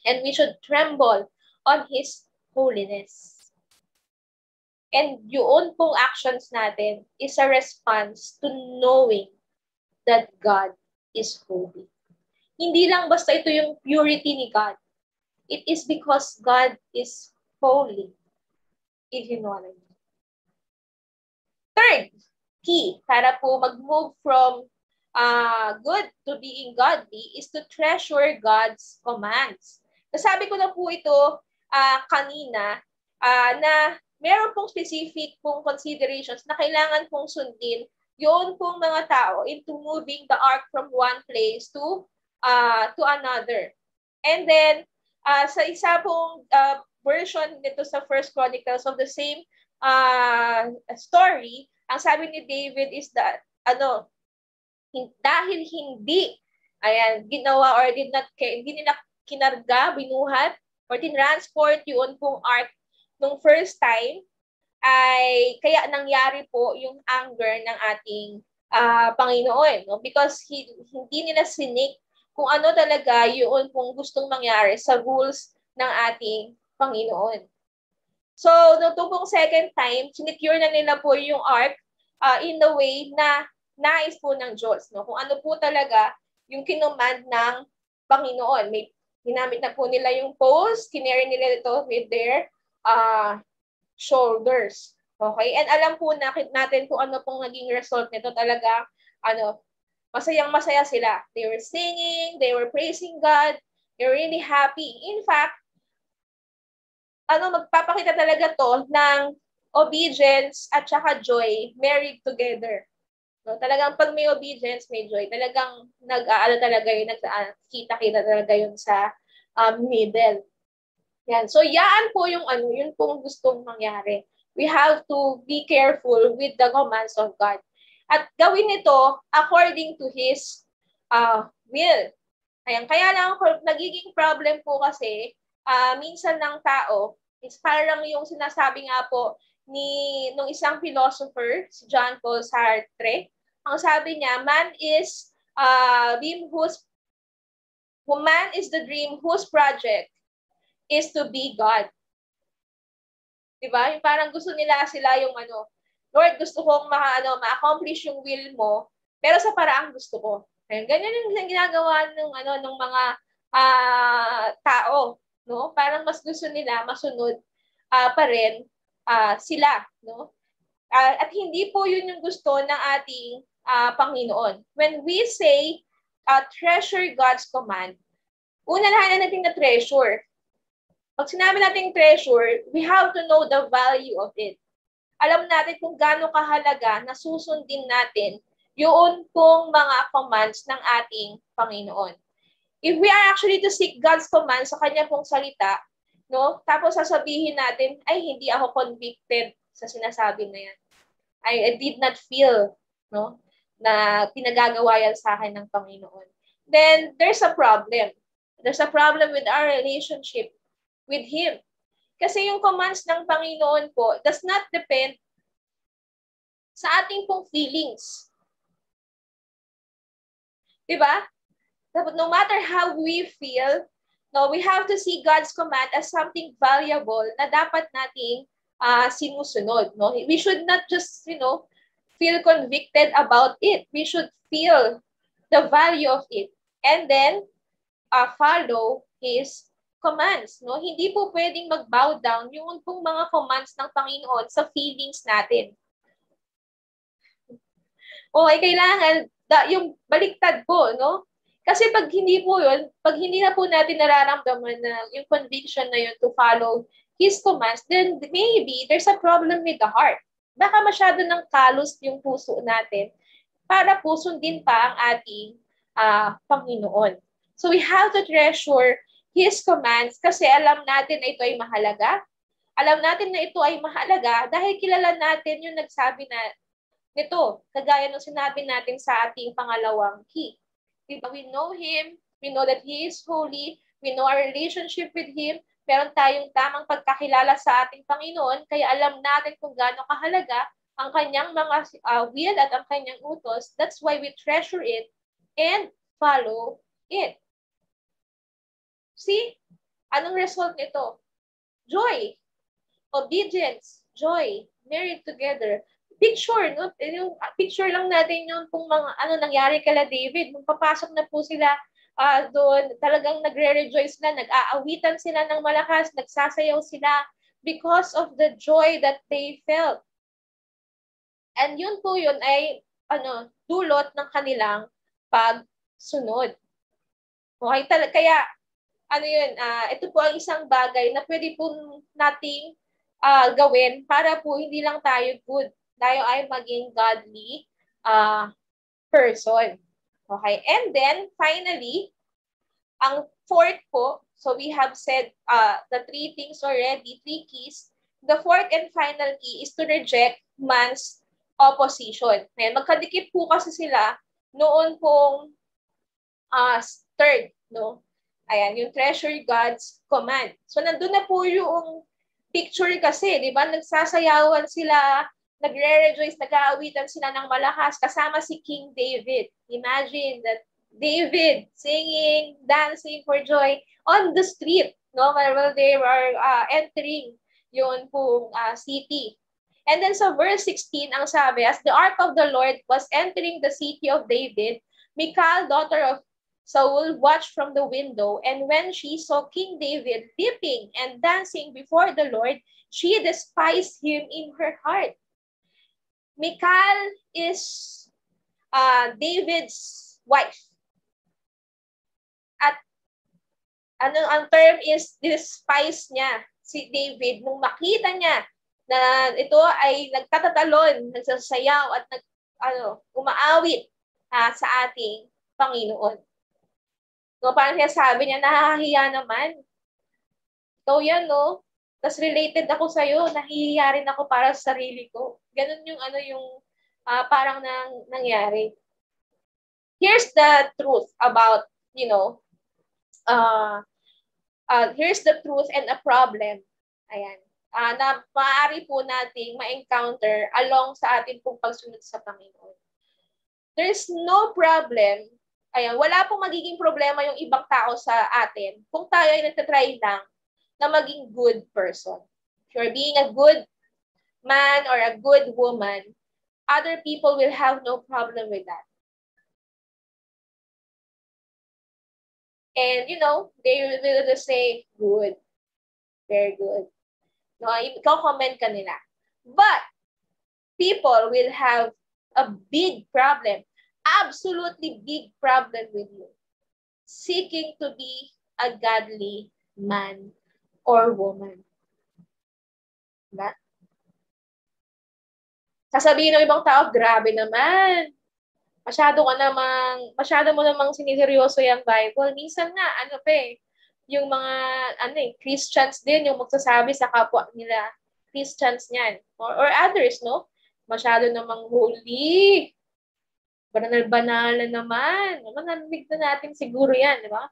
And we should tremble on His holiness. And yun pong actions natin is a response to knowing that God is holy. Hindi lang basta ito yung purity ni God. It is because God is holy. If you know what I mean. third key para po mag-move from good to being godly is to treasure God's commands. Nasabi ko na po ito kanina na meron pong specific pong considerations na kailangan pong sundin yun pong mga tao into moving the ark from one place to another. And then, sa isa pong version nito sa First Chronicles of the same story, ang sabi ni David is that, dahil hindi ginawa or hindi nila kinarga, binuhat, or tinransport yun pong ark nung first time, ay kaya nangyari po yung anger ng ating Panginoon. No? Because hindi nila sinik kung ano talaga yun pong gustong mangyari sa rules ng ating Panginoon. So, noong pong second time, sinecure na nila po yung ark in the way na nais po ng Diyos. No? Kung ano po talaga yung kinumand ng Panginoon. May ginamit na po nila yung post, kinary nila ito with their shoulders. Okay? And alam po natin kung ano pong naging result nito talaga, masayang-masaya sila. They were singing, they were praising God, they were really happy. In fact, magpapakita talaga to ng obedience at saka joy married together. No, talagang pag may obedience, may joy. Talagang talaga yun, kita-kita talaga yun sa middle. Yan. So, yan po yung yun pong gustong mangyari. We have to be careful with the commands of God. At gawin ito according to His will. Ayan. Kaya lang, nagiging problem po kasi, minsan ng tao, is parang yung sinasabi nga po nung isang philosopher, si John Paul Sartre, ang sabi niya, man is the dream whose project is to be God. Diba? Yung parang gusto nila sila yung Lord, gusto kong ma-accomplish yung will mo, pero sa paraang gusto ko. Ayun, ganyan yung ginagawa ng mga tao, no? Parang mas gusto nila masunod pa rin sila, no? At hindi po yun yung gusto ng ating Panginoon. When we say treasure God's command, una na natin na treasure. Pag sinabi natin treasure, we have to know the value of it. Alam natin kung gaano kahalaga na susundin natin yun pong mga commands ng ating Panginoon. If we are actually to seek God's commands sa kanya pong salita, no? Tapos sasabihin natin, ay hindi ako convicted sa sinasabi na yan. I did not feel, no, na pinagagawa yan sa akin ng Panginoon. Then there's a problem. There's a problem with our relationship with Him. Kasi yung commands ng Panginoon po does not depend sa ating pong feelings. Diba? No matter how we feel, no, we have to see God's command as something valuable na dapat nating sinusunod. No? We should not just, feel convicted about it. We should feel the value of it and then follow His commands. No? Hindi po pwedeng mag-bow down yung pong mga commands ng Panginoon sa feelings natin. Okay, kailangan yung baliktad po, no? Kasi pag hindi na po natin nararamdaman na yung conviction na yun to follow His commands, then maybe there's a problem with the heart. Baka masyado ng kalos yung puso natin para po sundin pa ang ating Panginoon. So we have to treasure His commands kasi alam natin na ito ay mahalaga. Alam natin na ito ay mahalaga dahil kilala natin yung nagsabi na nito, kagaya ng sinabi natin sa ating pangalawang key. We know Him, we know that He is holy, we know our relationship with Him, meron tayong tamang pagkakilala sa ating Panginoon, kaya alam natin kung gaano kahalaga ang kanyang mga will at ang kanyang utos. That's why we treasure it and follow it. See? Anong result nito? Joy. Obedience. Joy. Married together. Picture, no? Yung picture lang natin yung kung mga nangyari kala David. Nung papasok na po sila doon, talagang nagre-rejoice na, nag-aawitan sila ng malakas, nagsasayaw sila because of the joy that they felt. And yun po yun ay dulot ng kanilang pagsunod. Okay, kaya ito po ang isang bagay na pwede po nating gawin para po hindi lang tayo good, tayo ay maging godly person. Okay, and then finally, ang fourth po, so we have said the three things already, three keys. The fourth and final key is to reject man's opposition. Ayan, magkadikit po kasi sila noon pong third, no? Ayan, yung treasure God's command. So, nandun na po yung picture kasi, di ba? Nagsasayawan sila, nagre-rejoice, nag-aawitan sila ng malakas kasama si King David. Imagine that David singing, dancing for joy on the street, no? While they were entering yun pong city. And then sa verse 16, ang sabi, as the ark of the Lord was entering the city of David, Michal, daughter of Saul, watched from the window, and when she saw King David leaping and dancing before the Lord, she despised him in her heart. Michal is David's wife. At ang term is despise niya si David nung makita niya na ito ay nagtatatalon, nagsasayaw at umaawit sa ating Panginoon. So, parang sabi niya, nahahiya naman. So, yan, no? Tapos related ako sa'yo, nahihiya rin ako para sa sarili ko. Ganun yung parang nangyari. Here's the truth about, here's the truth and a problem. Ayan. Na maaari po nating ma-encounter along sa ating pong pagsunod sa Panginoon. There's no problem. Ayan, wala pong magiging problema yung ibang tao sa atin kung tayo ay nagtatry lang na maging good person. If you're being a good man or a good woman, other people will have no problem with that. And, they will just say, good. Very good. No, i-comment ka nila. But, people will have a big problem, absolutely big problem with you, seeking to be a godly man or woman. Diba? Sasabihin ng ibang tao, grabe naman. Masyado mo namang siniseryoso yung Bible. Minsan nga, yung mga, Christians din, yung magsasabi sa kapwa nila, Christians niyan. Or others, no? Masyado namang holy. Banal-banal naman. Narinig na natin siguro yan, di ba?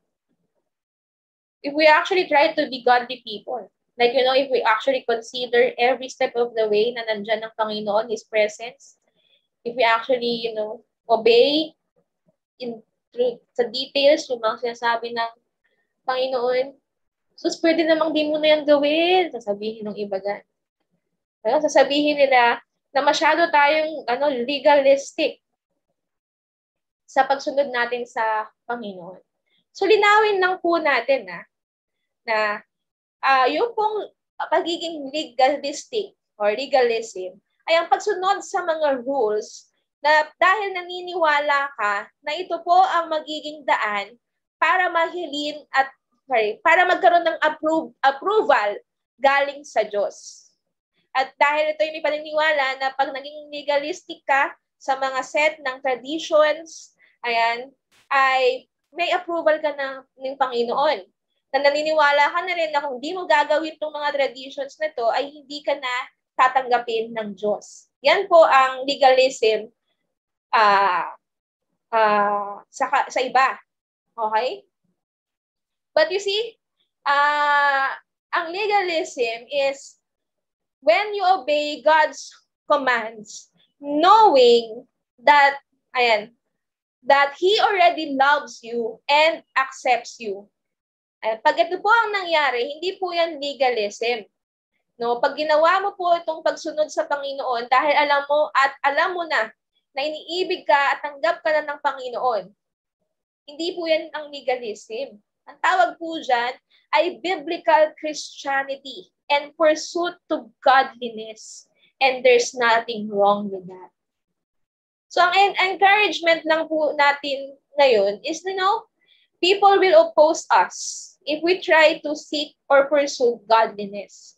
If we actually try to be godly people, like, if we actually consider every step of the way na nandyan ng Panginoon, His presence, if we actually, obey sa details, yung mga sinasabi ng Panginoon, sus, pwede namang di mo na yan gawin, sasabihin ng iba dyan. Sasabihin nila na masyado tayong legalistic sa pagsunod natin sa Panginoon. So, linawin lang po natin na yung pong pagiging legalistic or legalism ay ang pagsunod sa mga rules na dahil naniniwala ka na ito po ang magiging daan para para magkaroon ng approval galing sa Diyos. At dahil ito yung may paniniwala na pag naging legalistic ka sa mga set ng traditions, ayan, ay may approval ka ng Panginoon. Na naniniwala ka na rin na kung di mo gagawin itong mga traditions na to, ay hindi ka na tatanggapin ng Diyos. Yan po ang legalism sa iba. Okay? But you see, ang legalism is when you obey God's commands, knowing that, that He already loves you and accepts you. Pag ito po ang nangyari, hindi po yan legalism. No, pag ginawa mo po itong pagsunod sa Panginoon dahil alam mo na iniibig ka at tanggap ka na ng Panginoon, hindi po yan ang legalism. Ang tawag po dyan ay biblical Christianity and pursuit to godliness And there's nothing wrong with that. So ang encouragement lang po natin ngayon is, people will oppose us if we try to seek or pursue godliness.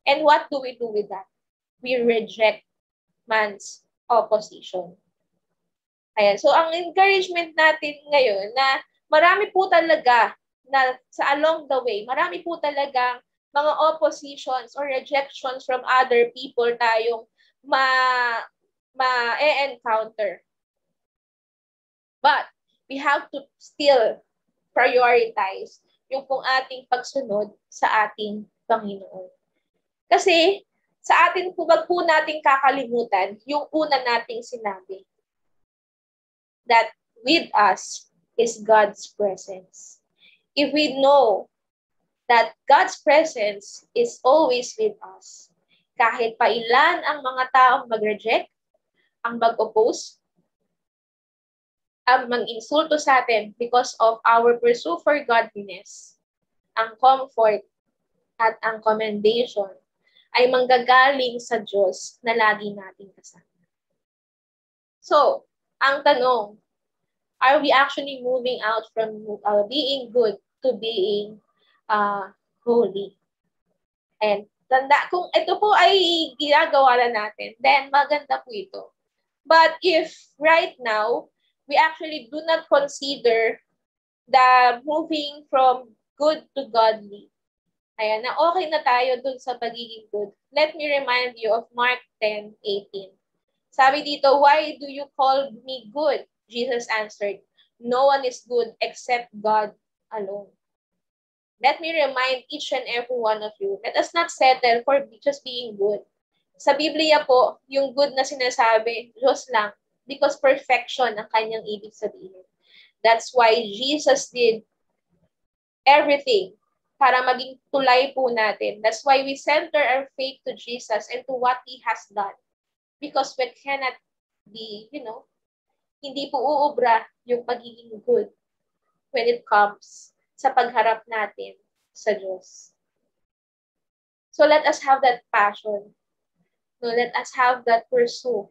And what do we do with that? We reject man's opposition. Ayan. So ang encouragement natin ngayon na marami po talaga na sa along the way, marami po talagang mga oppositions or rejections from other people tayong ma-encounter. But we have to still prioritize yung pong ating pagsunod sa ating Panginoon. Kasi sa atin po, wag po nating kakalimutan yung una nating sinabi. That with us is God's presence. If we know that God's presence is always with us, kahit pa ilan ang mga taong mag-reject, ang mag-oppose, ang mag-insulto sa atin because of our pursuit for godliness, ang comfort at ang commendation ay manggagaling sa Diyos na lagi nating kasama. So, ang tanong, are we actually moving out from being good to being holy? And tanda, kung ito po ay ginagawa na natin, then maganda po ito. But if right now, we actually do not consider the moving from good to godly, ayan, na okay na tayo dun sa pagiging good. Let me remind you of Mark 10:18. Sabi dito, why do you call me good? Jesus answered, no one is good except God alone. Let me remind each and every one of you, let us not settle for just being good. Sa Biblia po, yung good na sinasabi, Diyos lang, because perfection ang kanyang ibig sabihin. That's why Jesus did everything para maging tulay po natin. That's why we center our faith to Jesus and to what He has done. Because we cannot be, hindi po uubra yung pagiging good when it comes sa pagharap natin sa Diyos. So let us have that passion. No, let us have that pursuit.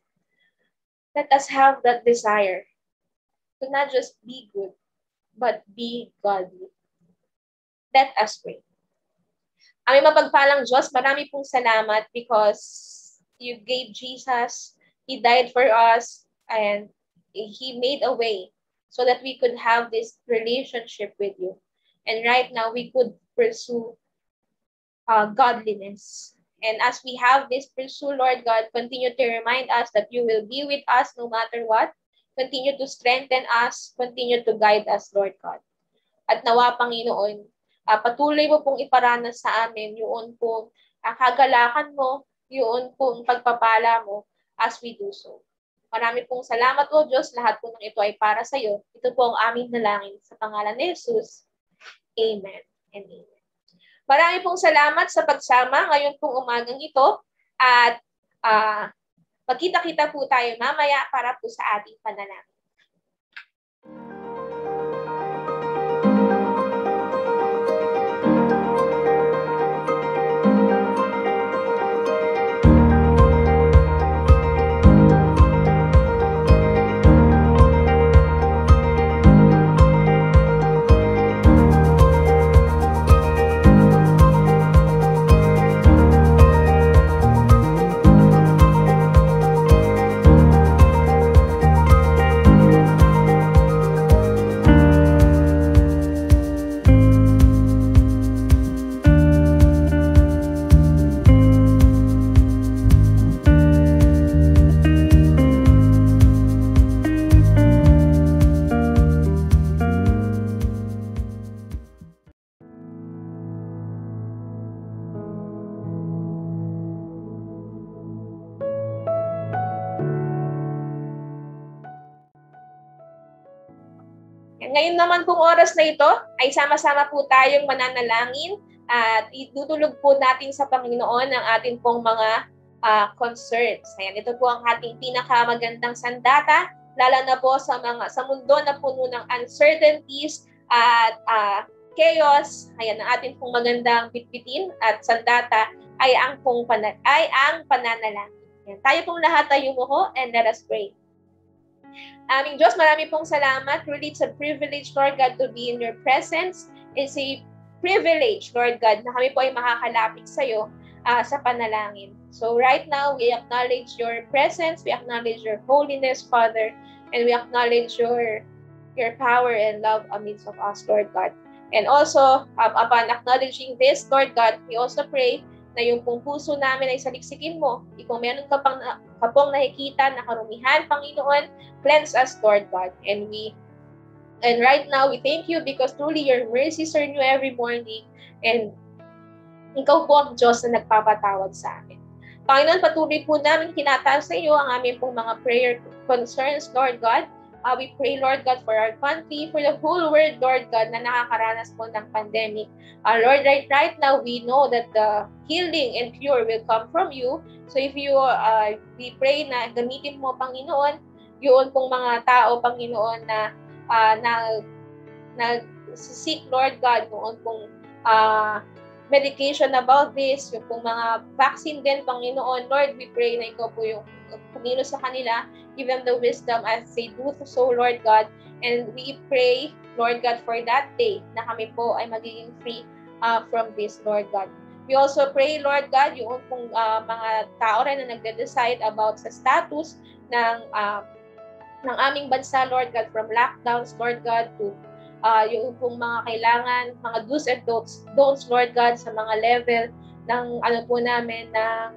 Let us have that desire to not just be good, but be godly. Let us pray. Aming mapagpalang Diyos, marami pong salamat because you gave Jesus, He died for us, and He made a way so that we could have this relationship with you. And right now, we could pursue godliness. And as we have this pursuit, Lord God, continue to remind us that you will be with us no matter what. Continue to strengthen us. Continue to guide us, Lord God. At nawa, Panginoon, patuloy mo pong iparanas sa amin yun pong kagalakan mo, yun pong pagpapala mo as we do so. Marami pong salamat o Diyos, lahat po ng ito ay para sa iyo. Ito po ang aming dalangin sa pangalan ni Jesus. Amen and amen. Marami pong salamat sa pagsama ngayon pong umagang ito at magkita-kita po tayo mamaya para po sa ating panalangin. Ngayon naman pong oras na ito ay sama-sama po tayong mananalangin at itutulog po natin sa Panginoon ang ating pong mga concerns. Ayan, ito po ang ating pinakamagandang sandata, lalo na po sa mundo na puno ng uncertainties at chaos. Ayan, ang ating pong magandang bitbitin at sandata ay ang pananalangin. Yan. Tayo pong lahat ay yumuko and let us pray. Aming Diyos, marami pong salamat. Really, it's a privilege, Lord God, to be in your presence. It's a privilege, Lord God, na kami po ay makakalapit sa iyo sa panalangin. So right now, we acknowledge your presence, we acknowledge your holiness, Father, and we acknowledge your power and love amidst of us, Lord God. And also, upon acknowledging this, Lord God, we also pray na yung pong puso namin ay saliksikin mo. Kung meron ka pong nakikita na karumihan, Panginoon, cleanse us, Lord God. And right now, we thank you because truly your mercies are new every morning. And ikaw po ang Diyos na nagpapatawad sa amin. Panginoon, patuloy po namin kinataas sa iyo ang aming pong mga prayer concerns, Lord God. We pray, Lord God, for our country, for the whole world, Lord God, na nakakaranas po ng pandemic. Lord, right now, we know that the healing and cure will come from you. So if you, we pray na gamitin mo, Panginoon, yun pong mga tao, Panginoon, na seek, Lord God, noon pong medication about this, yung pong mga vaccine din, Panginoon. Lord, we pray na ikaw po yung kumino sa kanila, give them the wisdom as they do so, Lord God. And we pray, Lord God, for that day na kami po ay magiging free from this, Lord God. We also pray, Lord God, yung pong mga tao rin na nagde-decide about sa status ng aming bansa, Lord God, from lockdowns, Lord God, to yung pong mga kailangan, mga do's and don'ts, Lord God, sa mga level ng ano po namin, ng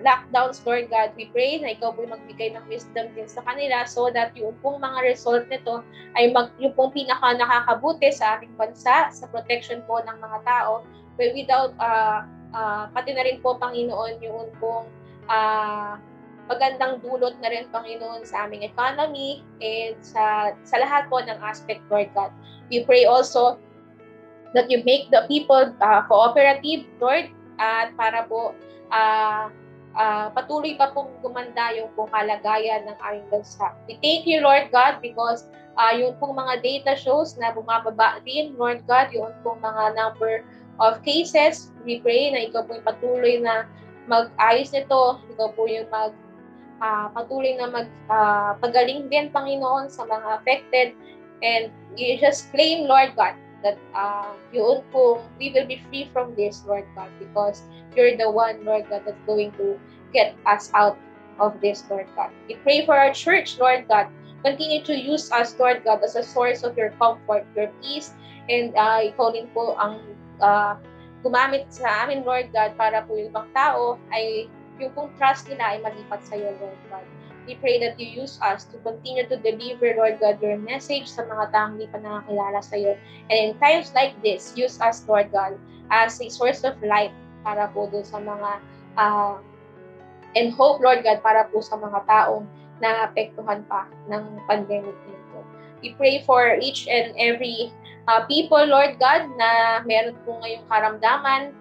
lockdowns, Lord God. We pray na ikaw po magbigay ng wisdom din sa kanila so that yung pong mga result nito ay yung pong pinaka nakakabuti sa aming bansa, sa protection po ng mga tao. But without, pati na rin po, Panginoon, yung pong magandang dulot na rin, Panginoon, sa aming economy and sa lahat po ng aspect, Lord God. We pray also that you make the people cooperative, Lord, at para po patuloy pa pong gumanda yung pong kalagayan ng aming bansa. We thank you, Lord God, because yung pong mga data shows na bumababa din, Lord God, yung pong mga number of cases. We pray na ikaw po yung patuloy na mag-ayos nito, ikaw po yung patuloy na pagaling din, Panginoon, sa mga affected. And you just claim, Lord God, that yun po, we will be free from this, Lord God, because you're the one, Lord God, that's going to get us out of this, Lord God. We pray for our church, Lord God. Continue to use us, Lord God, as a source of your comfort, your peace, and ikaw din po ang gumamit sa amin, Lord God, para po yung ibang tao ay yung pong trust nila ay malipat sa iyo, Lord God. We pray that you use us to continue to deliver, Lord God, your message sa mga taong hindi pa nakakilala sa iyo. And in times like this, use us, Lord God, as a source of life para po doon sa mga and hope, Lord God, para po sa mga taong naapektuhan pa ng pandemic nito. We pray for each and every people, Lord God, na meron po ngayong karamdaman.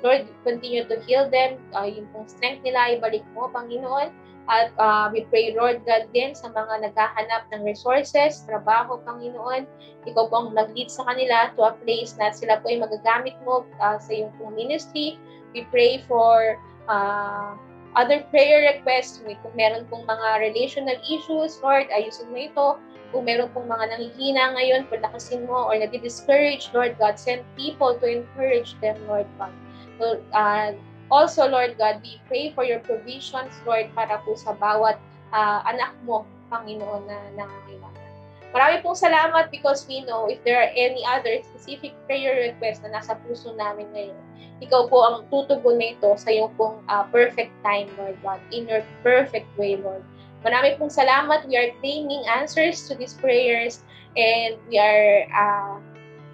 Lord, continue to heal them. Yung pong strength nila, ibalik mo, Panginoon. At we pray, Lord God, din sa mga naghahanap ng resources, trabaho, Panginoon. Ikaw po ang nag-lead sa kanila to a place na sila po ay magagamit mo sa iyong pong ministry. We pray for other prayer requests. Kung meron pong mga relational issues, Lord, ayusin mo ito. Kung meron pong mga nanghihina ngayon, palakasin mo, or nag-discourage, Lord God, send people to encourage them, Lord God. So, also, Lord God, we pray for your provisions, Lord, para po sa bawat anak mo, Panginoon, na nangangailangan. Marami pong salamat because we know if there are any other specific prayer requests na nasa puso namin ngayon, ikaw po ang tutugon na ito sa iyong pong perfect time, Lord God, in your perfect way, Lord. Marami pong salamat. We are claiming answers to these prayers and we are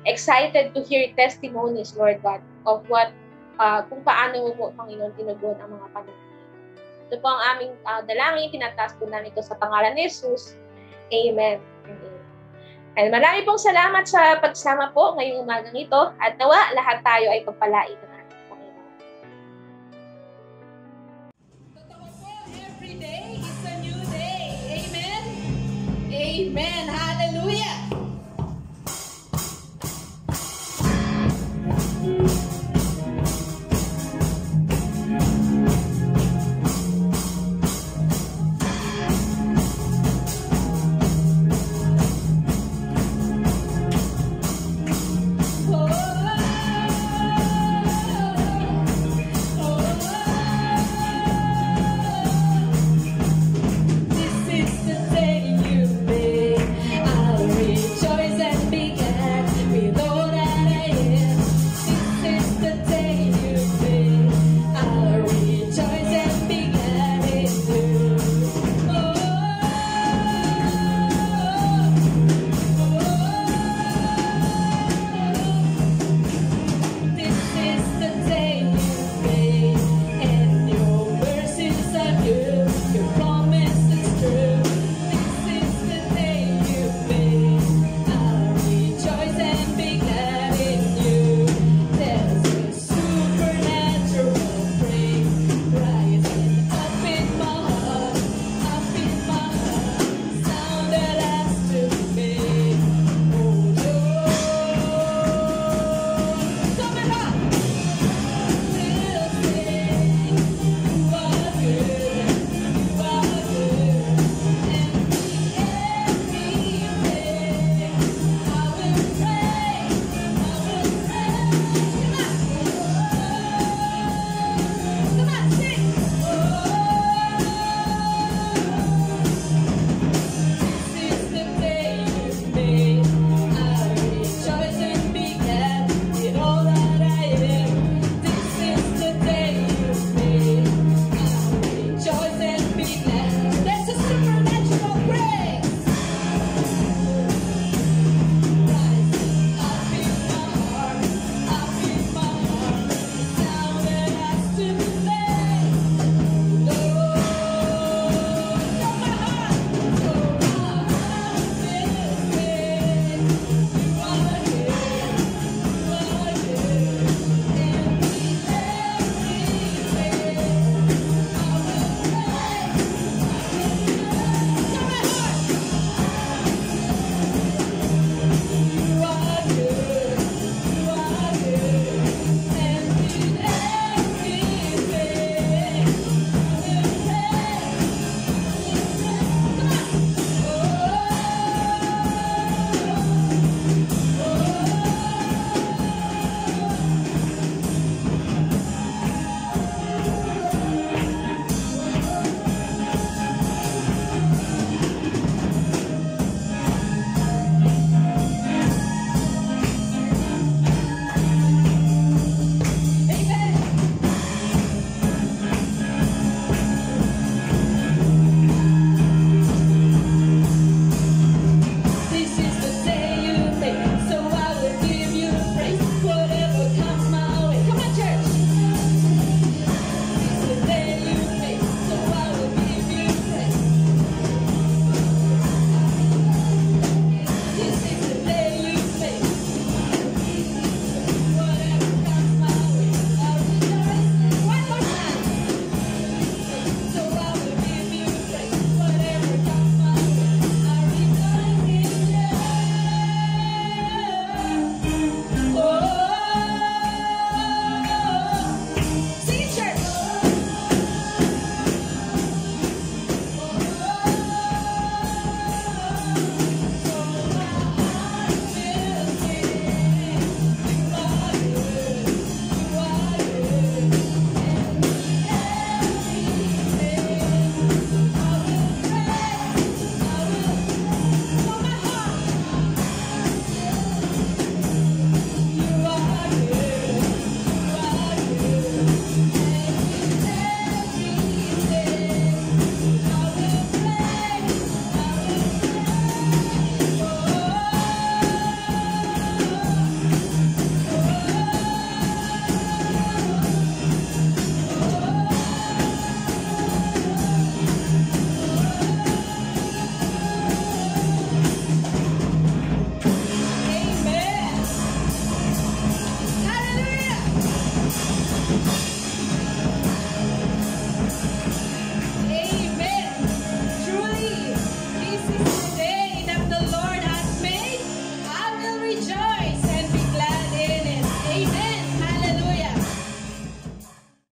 excited to hear testimonies, Lord God, of what kung paano mo po, Panginoon, tinugon ang mga panahon. Ito po ang aming dalangin, tinataas po namin ito sa pangalan ni Jesus. Amen. And marami pong salamat sa pagsama po ngayong umagang ito at nawa lahat tayo ay pagpalain ng ating Panginoon. Totoo po, every day is a new day. Amen? Amen. Hallelujah.